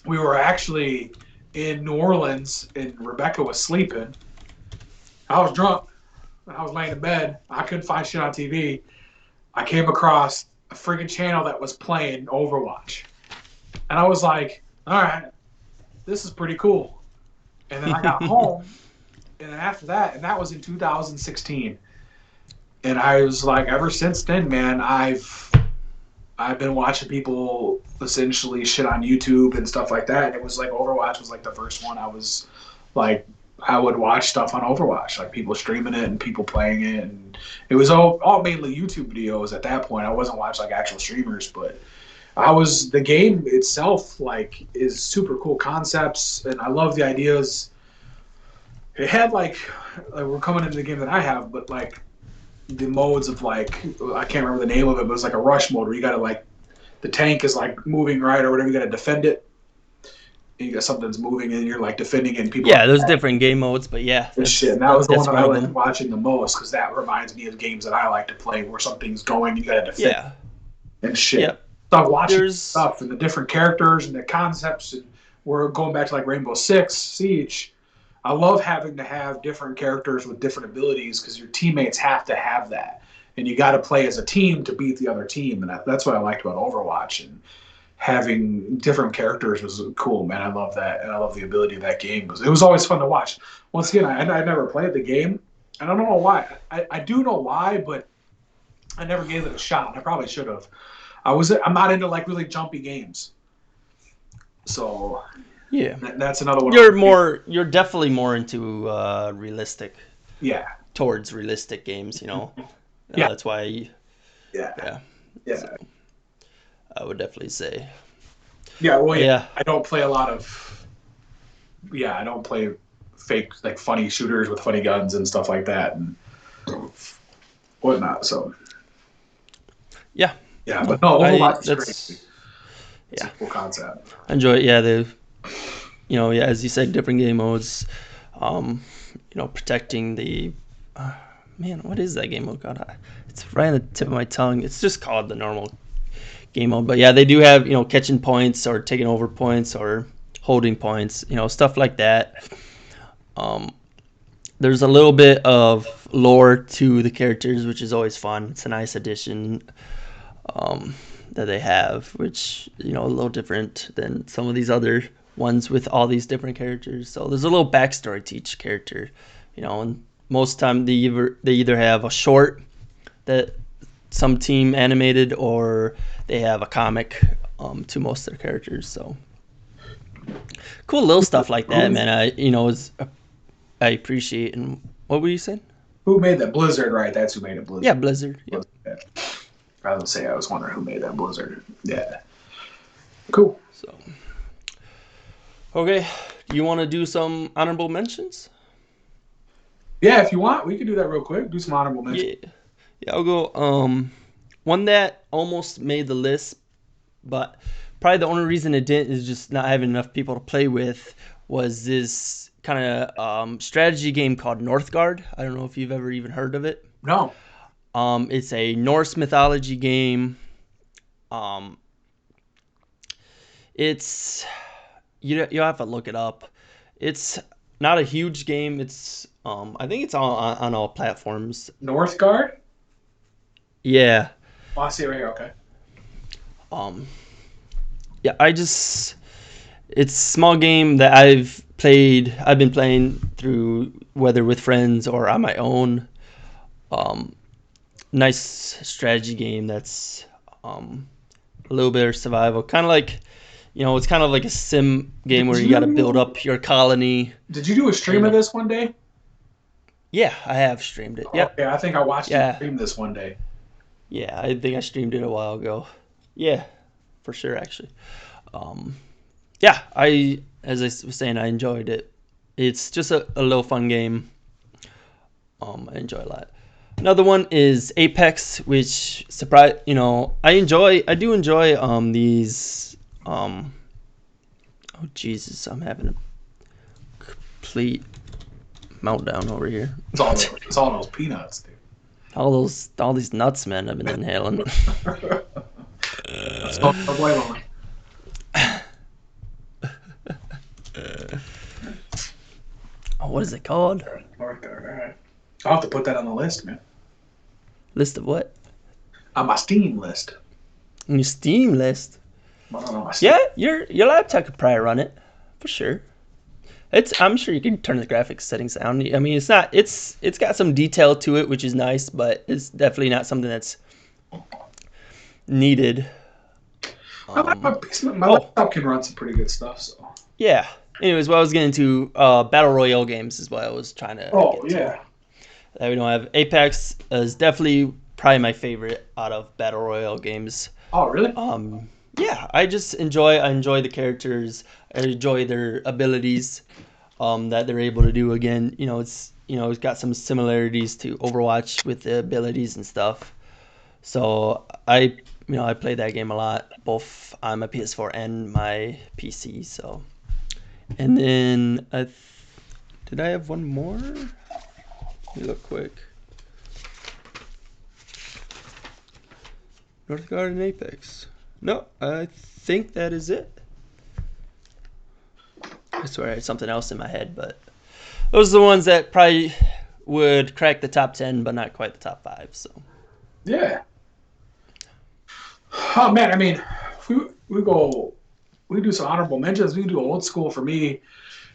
we were actually in New Orleans and Rebecca was sleeping. I was drunk. I was laying in bed. I couldn't find shit on TV. I came across a friggin' channel that was playing Overwatch. And I was like, all right, this is pretty cool. And then I got home, and then after that, and that was in 2016. And I was like, ever since then, man, I've been watching people essentially shit on YouTube and stuff like that. And it was like Overwatch was like the first one I was like, I would watch stuff on Overwatch, like people streaming it and people playing it, and it was all mainly YouTube videos at that point. I wasn't watching like actual streamers, but the game itself like is super cool concepts, and I love the ideas. It had like we're coming into the game that I have, but like the modes of like I can't remember the name of it, but it's like a rush mode where you got to like the tank is like moving right or whatever, you got to defend it. You got something's moving and you're like defending it and people. Yeah, there's different game modes, but yeah. Shit. And that was the one that I liked watching the most because that reminds me of games that I like to play where something's going and you got to defend. Yeah. And shit. Yeah. So I'm watching stuff and the different characters and the concepts, and we're going back to like Rainbow Six Siege. I love having to have different characters with different abilities because your teammates have to have that, and you got to play as a team to beat the other team, and that's what I liked about Overwatch. And having different characters was cool, man. I love that, and I love the ability of that game. It was always fun to watch. Once again, I never played the game, and I don't know why. I do know why, but I never gave it a shot. I probably should have. I'm not into like really jumpy games. So Yeah. that's another one. You're definitely more into realistic, Yeah. towards realistic games, you know. Yeah. That's why, Yeah. yeah. So Yeah. I would definitely say, Yeah. Well, but yeah. yeah, I don't play a lot of. Yeah, I don't play fake like funny shooters with funny guns and stuff like that and whatnot. So yeah. yeah, No, but no, I Overwatch is great. that's It's a yeah. cool concept. I enjoy it. Yeah, the yeah, as you said, different game modes. Um, protecting the man. What is that game mode? God, it's right on the tip of my tongue. It's just called the normal game mode. But yeah, they do have catching points or taking over points or holding points. Stuff like that. Um, there's a little bit of lore to the characters, which is always fun. It's a nice addition um, that they have, which a little different than some of these other ones with all these different characters. So there's a little backstory to each character, and most time they either have a short that some team animated or they have a comic to most of their characters. So cool little stuff like that, man. I appreciate. And what were you saying? Who made that? Blizzard, right? That's who made it. Yeah, Blizzard. Blizzard. Yep. Blizzard. I was gonna say I was wondering who made that Blizzard. Yeah. Cool. So okay, you want to do some honorable mentions? Yeah, if you want, we can do that real quick. Do some honorable mentions. Yeah, yeah. I'll go. One that almost made the list, but probably the only reason it didn't is just not having enough people to play with. Was this kind of strategy game called Northgard? I don't know if you've ever even heard of it. No. It's a Norse mythology game. Um, it's you'll have to look it up. It's not a huge game. It's I think it's on all platforms. Northgard? Yeah. Oh, I see it right here. Okay. Um, yeah. It's a small game that I've played. I've been playing through whether with friends or on my own. Um, nice strategy game that's a little bit of survival, kind of like it's kind of like a sim game where you got to build up your colony. Did you do a stream of this one day? Yeah, I have streamed it. Yep. Okay, I think I watched you Yeah. stream this one day. Yeah, I think I streamed it a while ago. Yeah, for sure, actually. Um, yeah, as I was saying, I enjoyed it. It's just a little fun game. I enjoy a lot. Another one is Apex, which I do enjoy these oh Jesus, I'm having a complete meltdown over here. It's all those peanuts, dude. All these nuts, man, I've been inhaling. So, no bueno. What is it called? Northgard, all right. I'll have to put that on the list, man. List of what? On my Steam list. On your Steam list. I don't know my Steam. Yeah, your laptop could probably run it for sure. I'm sure you can turn the graphics settings down. I mean, it's got some detail to it, which is nice, but it's definitely not something that's needed. My laptop can run some pretty good stuff. So. Yeah. Anyways, what I was getting into battle royale games is what I was trying to. Oh get yeah. To. That we don't have. Apex is definitely probably my favorite out of battle royale games. Oh really? Yeah, I enjoy the characters. I enjoy their abilities. That they're able to do. Again, it's got some similarities to Overwatch with the abilities and stuff. So I play that game a lot, both on my PS4 and my PC. So, and then did I have one more? Let me look quick. Northgard and Apex. No, I think that is it. I swear I had something else in my head, but those are the ones that probably would crack the top 10, but not quite the top 5. So yeah. Oh man, I mean, if we do some honorable mentions. We can do old school for me.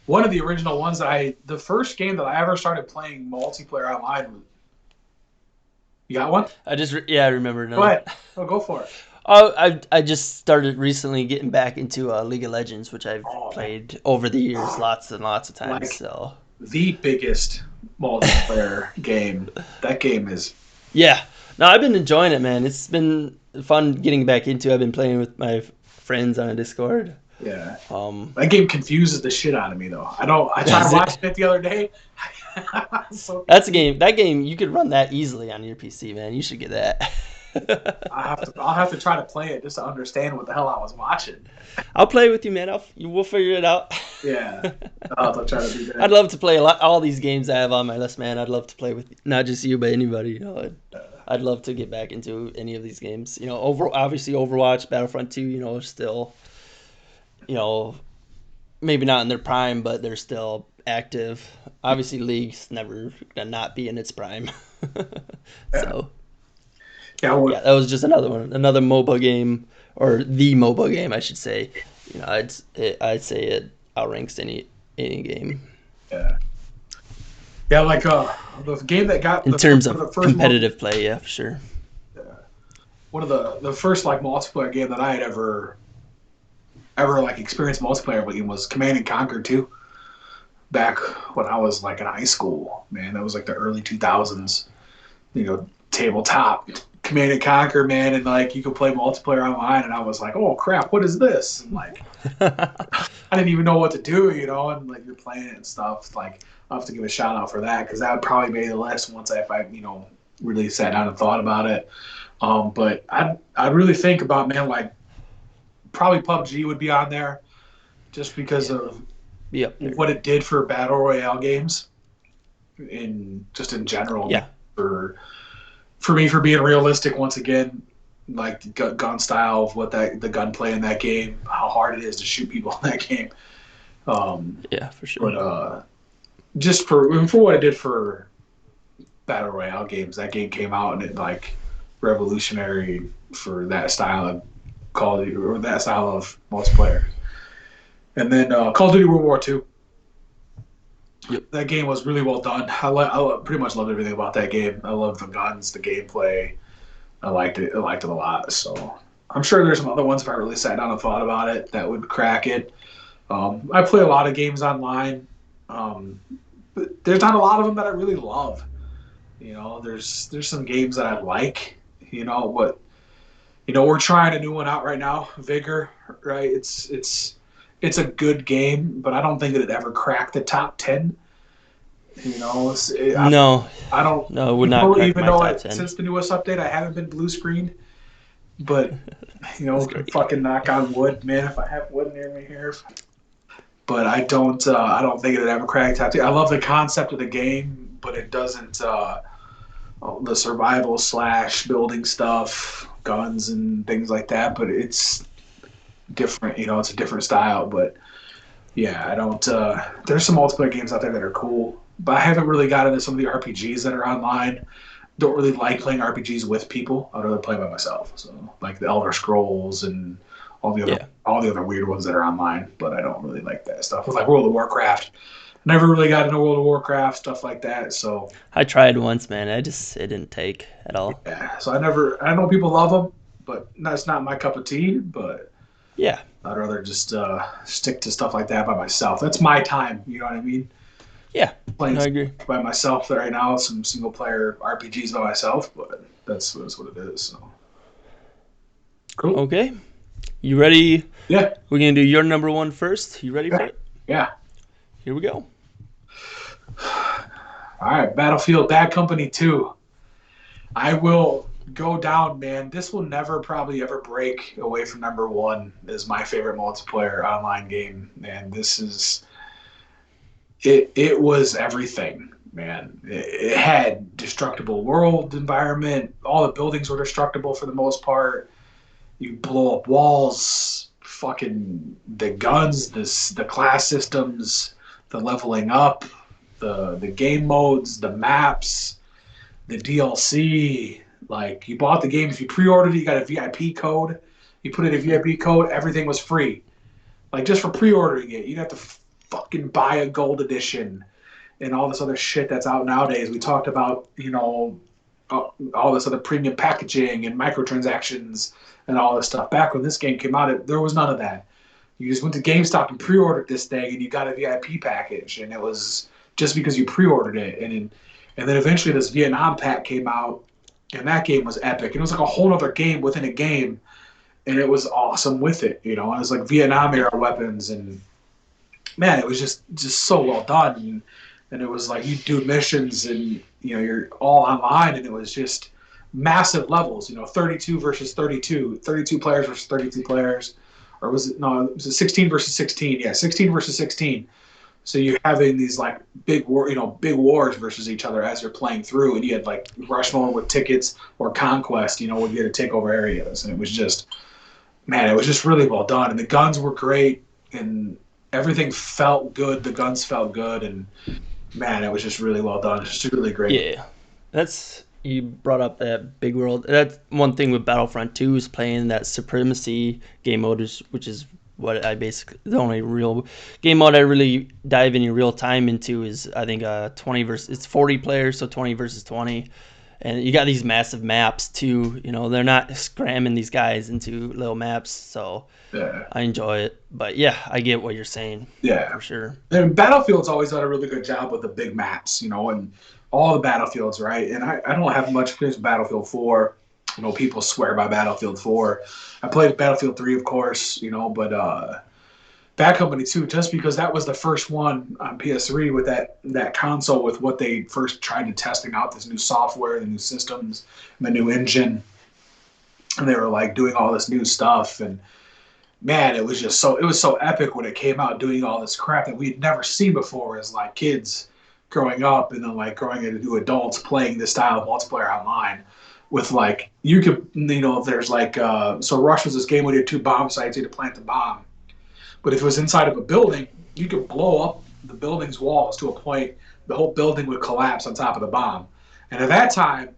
One of the original ones the first game that I ever started playing multiplayer online. You got one? I remember now. Go ahead. Oh, go for it. Oh, I just started recently getting back into League of Legends, which I've Oh man, played over the years, lots and lots of times. like So the biggest multiplayer game. That game is yeah, no, I've been enjoying it, man. It's been fun getting back into. I've been playing with my friends on a Discord. yeah. Um, That game confuses the shit out of me though. I don't. I tried does it? watching it the other day. So That's a game. That game you could run that easily on your PC, man. You should get that. I have to. I'll have to try to play it just to understand what the hell I was watching. I'll play with you, man. We'll figure it out. Yeah, I'll have to try to do I'd that. love to play all these games I have on my list, man. I'd love to play with not just you, but anybody. I'd love to get back into any of these games. Obviously Overwatch, Battlefront 2. Still, you know, maybe not in their prime, but they're still active. Obviously, League's never gonna not be in its prime. Yeah, So yeah. yeah, that was just another one, another MOBA game, or the MOBA game, I should say. I'd say it outranks any game Yeah. Yeah, like the game that got in the terms one of of the first competitive play. Yeah, for sure. one of the first like multiplayer game that I had ever like experienced multiplayer game was Command and Conquer 2. Back when I was like in high school, man, that was like the early 2000s. Tabletop Command and Conquer, man, and like you could play multiplayer online, and I was like, oh crap, what is this? And like I didn't even know what to do, and like you're playing it and stuff. Like I'll have to give a shout out for that because that would probably be the list once if I really sat down and thought about it. But I'd really think about, man, like probably PUBG would be on there just because Yeah, of be up there. what it did for battle royale games in general, man. Yeah, For me, for being realistic once again, like the gun style of the gunplay in that game, how hard it is to shoot people in that game. Um, yeah, for sure. but just for what it did for battle royale games, that game came out and it like revolutionary for that style of Call of Duty or that style of multiplayer. And then Call of Duty World War II. Yep. That game was really well done. Pretty much loved everything about that game. I loved the guns, the gameplay. I liked it. I liked it a lot. So I'm sure there's some other ones if I really sat down and thought about it that would crack it. I play a lot of games online. But there's not a lot of them that I really love. There's some games that I like. But we're trying a new one out right now, Vigor. Right? It's a good game, but I don't think it'd ever crack the top 10. No, I don't no, it would not crack even my though top 10. since the newest update, I haven't been blue screened. But That's great. fucking knock on wood, man. If I have wood near me here, but I don't think it'd ever crack top 10. I love the concept of the game, but it doesn't. The survival / building stuff, guns and things like that. But it's different. It's a different style. But yeah, I don't. There's some multiplayer games out there that are cool, but I haven't really got into some of the RPGs that are online. Don't really like playing RPGs with people. I'd rather play by myself. So like the Elder Scrolls and Yeah, all the other weird ones that are online. But I don't really like that stuff. With like World of Warcraft, never really got into World of Warcraft stuff like that. So I tried once, man. It didn't take at all. yeah, so I know people love them, but that's not my cup of tea. But Yeah, I'd rather just stick to stuff like that by myself. That's my time. You know what I mean? yeah, Playing no, I agree. by myself right now, some single player RPGs by myself, but that's what it is. So cool. Okay, you ready? Yeah, We're gonna do your number one first. You ready for it? yeah. Here we go. All right, Battlefield Bad Company 2. I will go down, man. This will never probably ever break away from number one as my favorite multiplayer online game. And this is it was everything, man. It had destructible world environment. All the buildings were destructible for the most part. You blow up walls, fucking the guns, the class systems, the leveling up, the game modes, the maps, the DLC. Like you bought the game, if you pre-ordered it, you got a VIP code. You put in a VIP code, everything was free. Like just for pre-ordering it, you'd have to fucking buy a gold edition and all this other shit that's out nowadays. We talked about, all this other premium packaging and microtransactions and all this stuff. Back when this game came out, there was none of that. You just went to GameStop and pre-ordered this thing, and you got a VIP package, and it was just because you pre-ordered it. And then eventually this Vietnam pack came out, and that game was epic. And it was like a whole other game within a game, and it was awesome with it. You know, it was like Vietnam era weapons, and man, it was just so well done. And it was like you do missions, and you're all online, and it was just massive levels. 32 versus 32, 32 players versus 32 players. Or was it 16 versus 16? Yeah, 16 versus 16. So you're having these like big wars versus each other as you're playing through, and you had like Rushmore with tickets or Conquest, where you had to take over areas, and it was just, man, it was just really well done, and the guns were great, and everything felt good. The guns felt good, and man, it was just really well done. It's just really great. Yeah, you brought up that big world. That's one thing with Battlefront 2 is playing that Supremacy game mode, which is what the only real game mode I really dive in real time into is, I think, 20 versus, it's 40 players, so 20 versus 20. And you got these massive maps too. They're not scramming these guys into little maps, so yeah. I enjoy it. But yeah, I get what you're saying. Yeah, for sure. And Battlefield's always done a really good job with the big maps, and all the Battlefields, right? And I don't have much experience with Battlefield 4. People swear by Battlefield 4. I played Battlefield 3, of course, but Bad Company 2, just because that was the first one on PS3 with that console, with what they first tried to testing out, this new software, the new systems, and the new engine. And they were like doing all this new stuff, and man, it was so epic when it came out, doing all this crap that we'd never seen before as like kids growing up, and then like growing into adults playing this style of multiplayer online. With like, you could, there's like, so Rush was this game where you had 2 bomb sites, you had to plant the bomb. But if it was inside of a building, you could blow up the building's walls to a point, the whole building would collapse on top of the bomb. And at that time,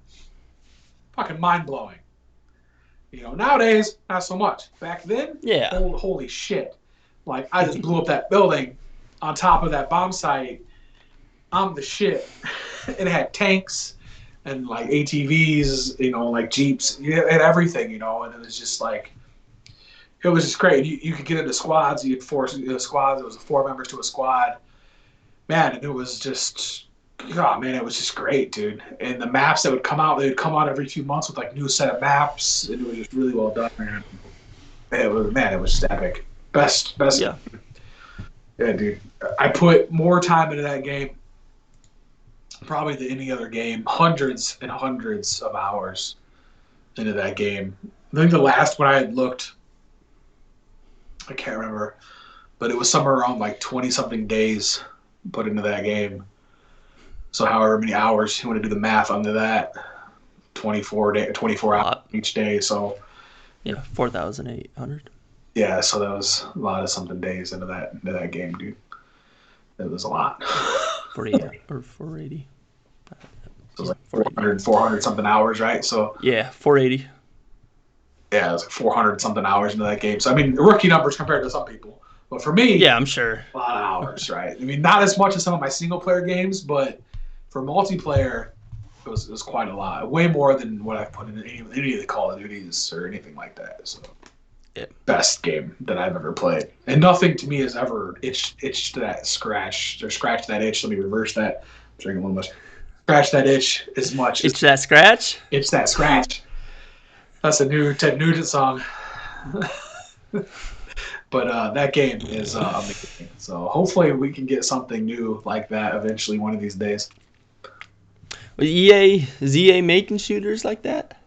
fucking mind blowing. Nowadays, not so much. Back then, yeah, holy shit. Like, I just blew up that building on top of that bomb site. I'm the shit. It had tanks and like ATVs, like Jeeps, and everything, and it was just like, it was just great. You could get into squads. You had 4 squads. It was 4 members to a squad. Man, and it was just, oh man, it was just great, dude. And the maps that would come out, they would come out every few months with like new set of maps, and it was just really well done, man. It was just epic. Best. Yeah. Yeah, dude. I put more time into that game probably than any other game. Hundreds and hundreds of hours into that game. I think the last one I had looked, I can't remember, but it was somewhere around like 20-something days put into that game. So however many hours, you want to do the math under that, 24 hours each day. So yeah, 4,800. Yeah, so that was a lot of something days into that game, dude. It was a lot. 48 or 480. So it was like 400 something hours, right? So yeah, 480. Yeah, it was like 400 something hours into that game. So I mean, rookie numbers compared to some people, but for me, yeah, I'm sure a lot of hours, right? I mean, not as much as some of my single player games, but for multiplayer, it was quite a lot. Way more than what I've put in any of the Call of Duties or anything like that. So. Yeah. Best game that I've ever played, and nothing to me has ever itched that scratch that itch. Let me reverse that. I'm drinking a little much. Scratch that itch as much. Itch that scratch. Itch that scratch. That's a new Ted Nugent song. But that game is amazing. So hopefully we can get something new like that eventually one of these days. Is EA making shooters like that?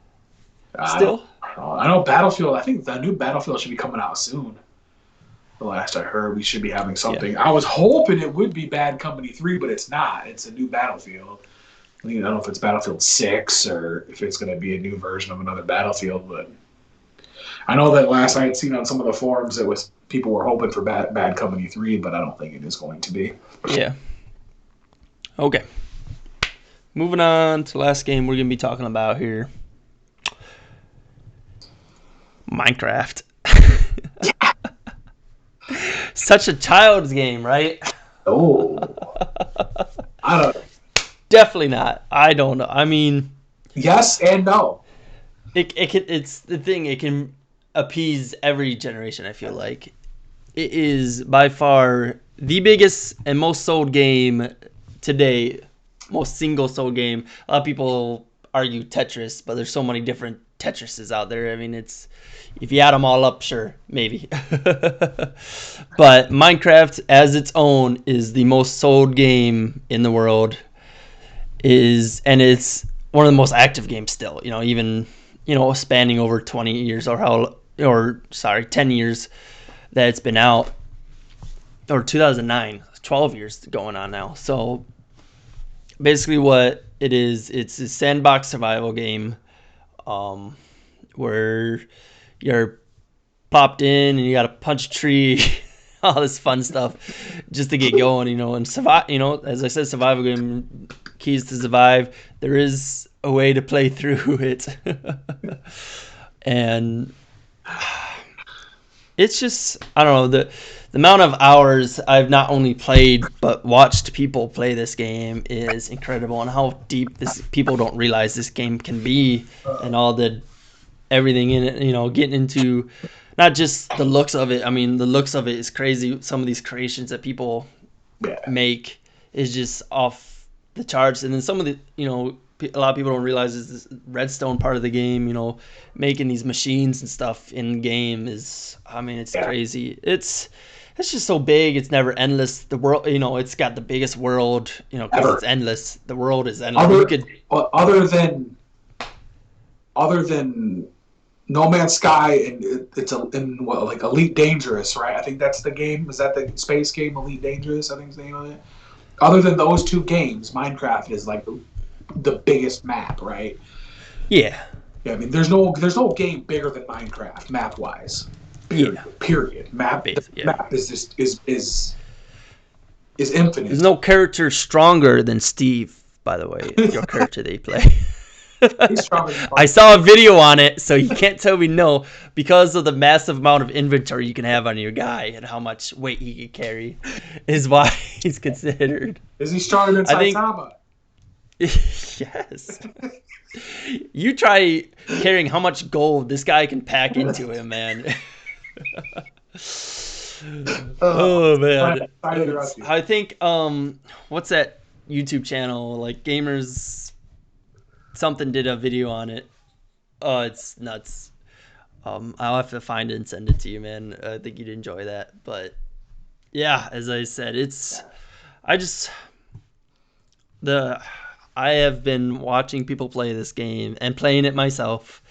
Still? I know Battlefield. I think the new Battlefield should be coming out soon. The last I heard, we should be having something. Yeah. I was hoping it would be Bad Company 3, but it's not. It's a new Battlefield. I don't know if it's Battlefield 6 or if it's going to be a new version of another Battlefield, but I know that last I had seen on some of the forums it was people were hoping for Bad Company 3, but I don't think it is going to be. Yeah. Okay. Moving on to the last game we're going to be talking about here. Minecraft. Such a child's game, right? Oh. I don't. Definitely not. I don't know. I mean, Yes and no. It's the thing. It can appease every generation. I feel like it is by far the biggest and most sold game today. Most single sold game. A lot of people argue Tetris, but there's so many different Tetrises out there. I mean, it's if you add them all up, sure, maybe. But Minecraft as its own is the most sold game in the world. And it's one of the most active games still. Even spanning over 20 years or 10 years that it's been out, or 2009, 12 years going on now. So basically what it is, it's a sandbox survival game, where you're popped in and you got to punch a tree, all this fun stuff just to get going, and survive. As I said, survival game, keys to survive. There is a way to play through it. And it's just, I don't know, the amount of hours I've not only played but watched people play this game is incredible, and how deep people don't realize this game can be, and all the everything in it, getting into not just the looks of it. I mean, the looks of it is crazy. Some of these creations that people make is just off the charts. And then some of the, a lot of people don't realize is this redstone part of the game, making these machines and stuff in game is, I mean, it's crazy. It's just so big. It's never endless. The world, it's got the biggest world, because it's endless. The world is endless. Other than No Man's Sky, and it's like Elite Dangerous, right? I think that's the game. Is that the space game, Elite Dangerous? I think is the name of it. Other than those two games, Minecraft is like the biggest map, right? Yeah. Yeah. I mean, there's no game bigger than Minecraft, map wise. Period. Map is just is infinite. There's no character stronger than Steve, by the way. Your character they play. I saw a video on it, so you can't tell me no, because of the massive amount of inventory you can have on your guy and how much weight he can carry is why he's considered. Is he stronger than Saitama? Yes. You try carrying how much gold this guy can pack into him, man. Oh man. I think what's that YouTube channel, like Gamers something did a video on it. Oh, it's nuts. I'll have to find it and send it to you, man. I think you'd enjoy that. But yeah, as I said, I have been watching people play this game and playing it myself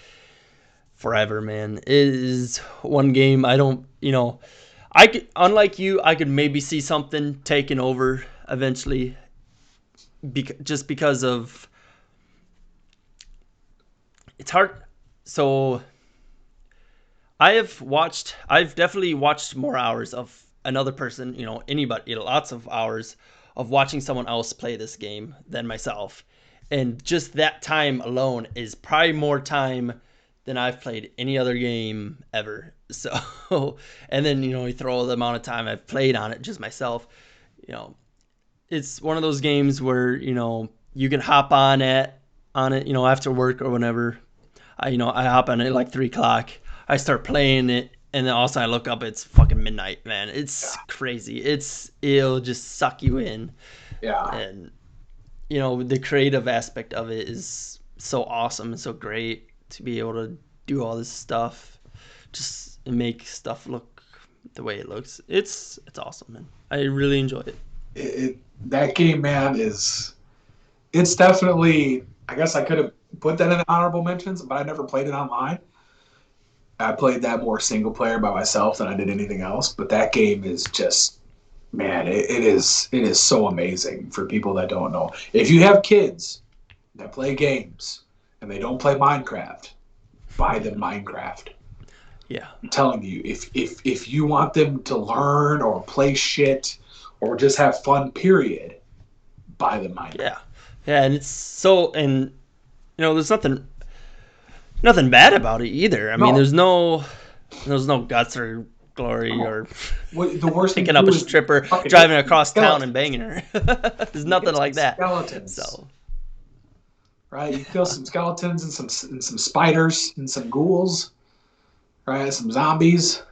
forever, man. It is one game I don't, unlike you, I could maybe see something taking over eventually, just because of it's hard. So I've definitely watched more hours of another person, anybody, lots of hours of watching someone else play this game than myself. And just that time alone is probably more time than I've played any other game ever. So, and then, you throw the amount of time I've played on it just myself, it's one of those games where, you can hop on it, after work or whenever. I hop on it like 3:00. I start playing it, and then also I look up. It's fucking midnight, man. It's crazy. It'll just suck you in. Yeah. And the creative aspect of it is so awesome and so great to be able to do all this stuff, just make stuff look the way it looks. It's awesome, man. I really enjoy it. That game, man, it's definitely. I guess I could have put that in the honorable mentions, but I never played it online. I played that more single player by myself than I did anything else. But that game is just, man, it is so amazing for people that don't know. If you have kids that play games and they don't play Minecraft, buy them Minecraft. Yeah. I'm telling you, if you want them to learn or play shit or just have fun, period, buy them Minecraft. Yeah. Yeah, and it's so, and there's nothing bad about it either. I mean, there's no guts or glory or the worst picking up a stripper, driving across town and banging her. There's nothing like that. Skeletons. So right? You kill some skeletons and some spiders and some ghouls, right? Some zombies.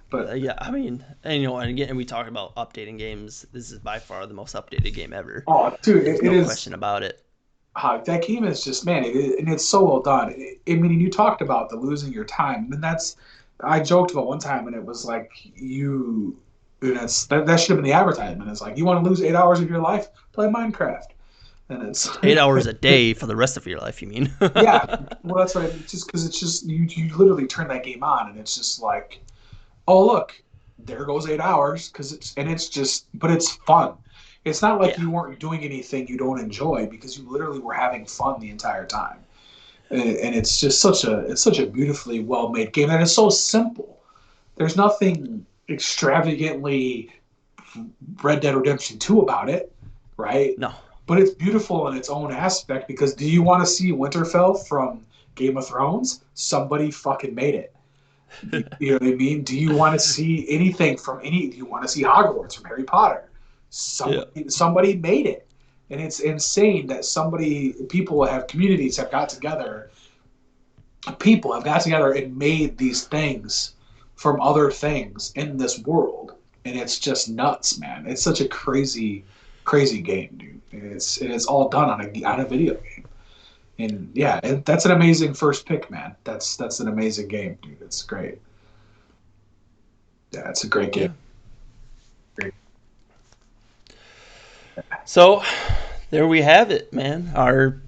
But Yeah, I mean, and again, we talk about updating games. This is by far the most updated game ever. oh, dude, There's it no is. question about it. That game is just man, and it's so well done. I mean, you talked about the losing your time, and that's I joked about one time, and it was like and that should have been the advertisement. It's like you want to lose 8 hours of your life, play Minecraft, and it's 8 hours a day for the rest of your life, you mean? yeah. Well, that's what just because it's just you literally turn that game on, and it's just like, oh look, there goes 8 hours it's just, but it's fun. It's not like Yeah. you weren't doing anything you don't enjoy because you literally were having fun the entire time. And it's just such a beautifully well made game, and it's so simple. There's nothing extravagantly Red Dead Redemption 2 about it, right? No. But it's beautiful in its own aspect because do you want to see Winterfell from Game of Thrones? Somebody fucking made it. You know what I mean? Do you want to see anything from any? Do you want to see Hogwarts from Harry Potter? Somebody made it, and it's insane that communities have got together. People have got together and made these things from other things in this world, and it's just nuts, man. It's such a crazy, crazy game, dude. And it's all done on a video game. And yeah, that's an amazing first pick, man. That's an amazing game, dude. It's great. Yeah, it's a great game. Great. So, there we have it, man. Our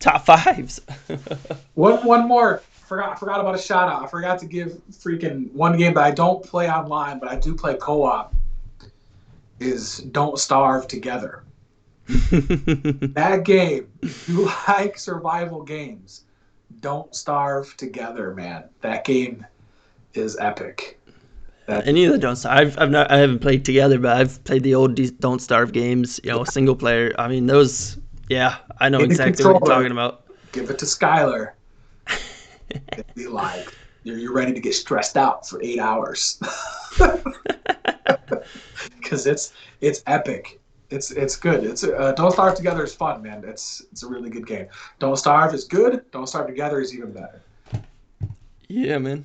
top fives. One more. Forgot about a shout out. I forgot to give freaking one game that I don't play online, but I do play co-op. Is Don't Starve Together. That game, if you like survival games, Don't Starve Together, man. That game is epic. Any of the Don't Starve, I haven't played together, but I've played the old Don't Starve games. Single player. I mean, those. Yeah, I know exactly what you're talking about. Give it to Skylar. It'd be like you're ready to get stressed out for 8 hours. Because it's epic. It's good. Don't Starve Together is fun, man. It's a really good game. Don't Starve is good. Don't Starve Together is even better. Yeah, man.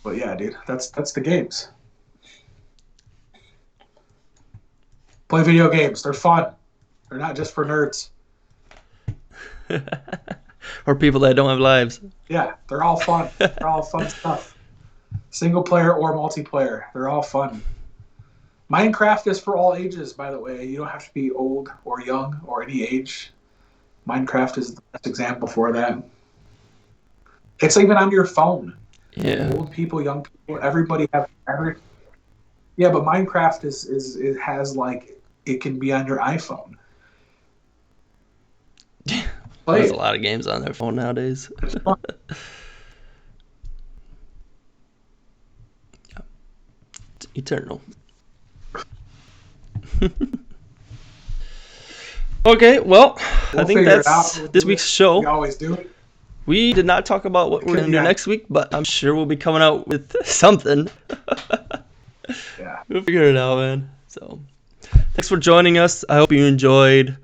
But yeah, dude, that's the games. Play video games. They're fun. They're not just for nerds. Or people that don't have lives. Yeah, they're all fun. They're all fun stuff. Single player or multiplayer. They're all fun. Minecraft is for all ages, by the way. You don't have to be old or young or any age. Minecraft is the best example for that. It's even on your phone. Yeah. Old people, young people, everybody have every. Yeah, but Minecraft it has like it can be on your iPhone. There's a lot of games on their phone nowadays. It's fun. It's eternal. Okay, well, I think that's this week's show. We always do. We did not talk about what we're going to do next week, but I'm sure we'll be coming out with something. Yeah. We'll figure it out, man. So, thanks for joining us. I hope you enjoyed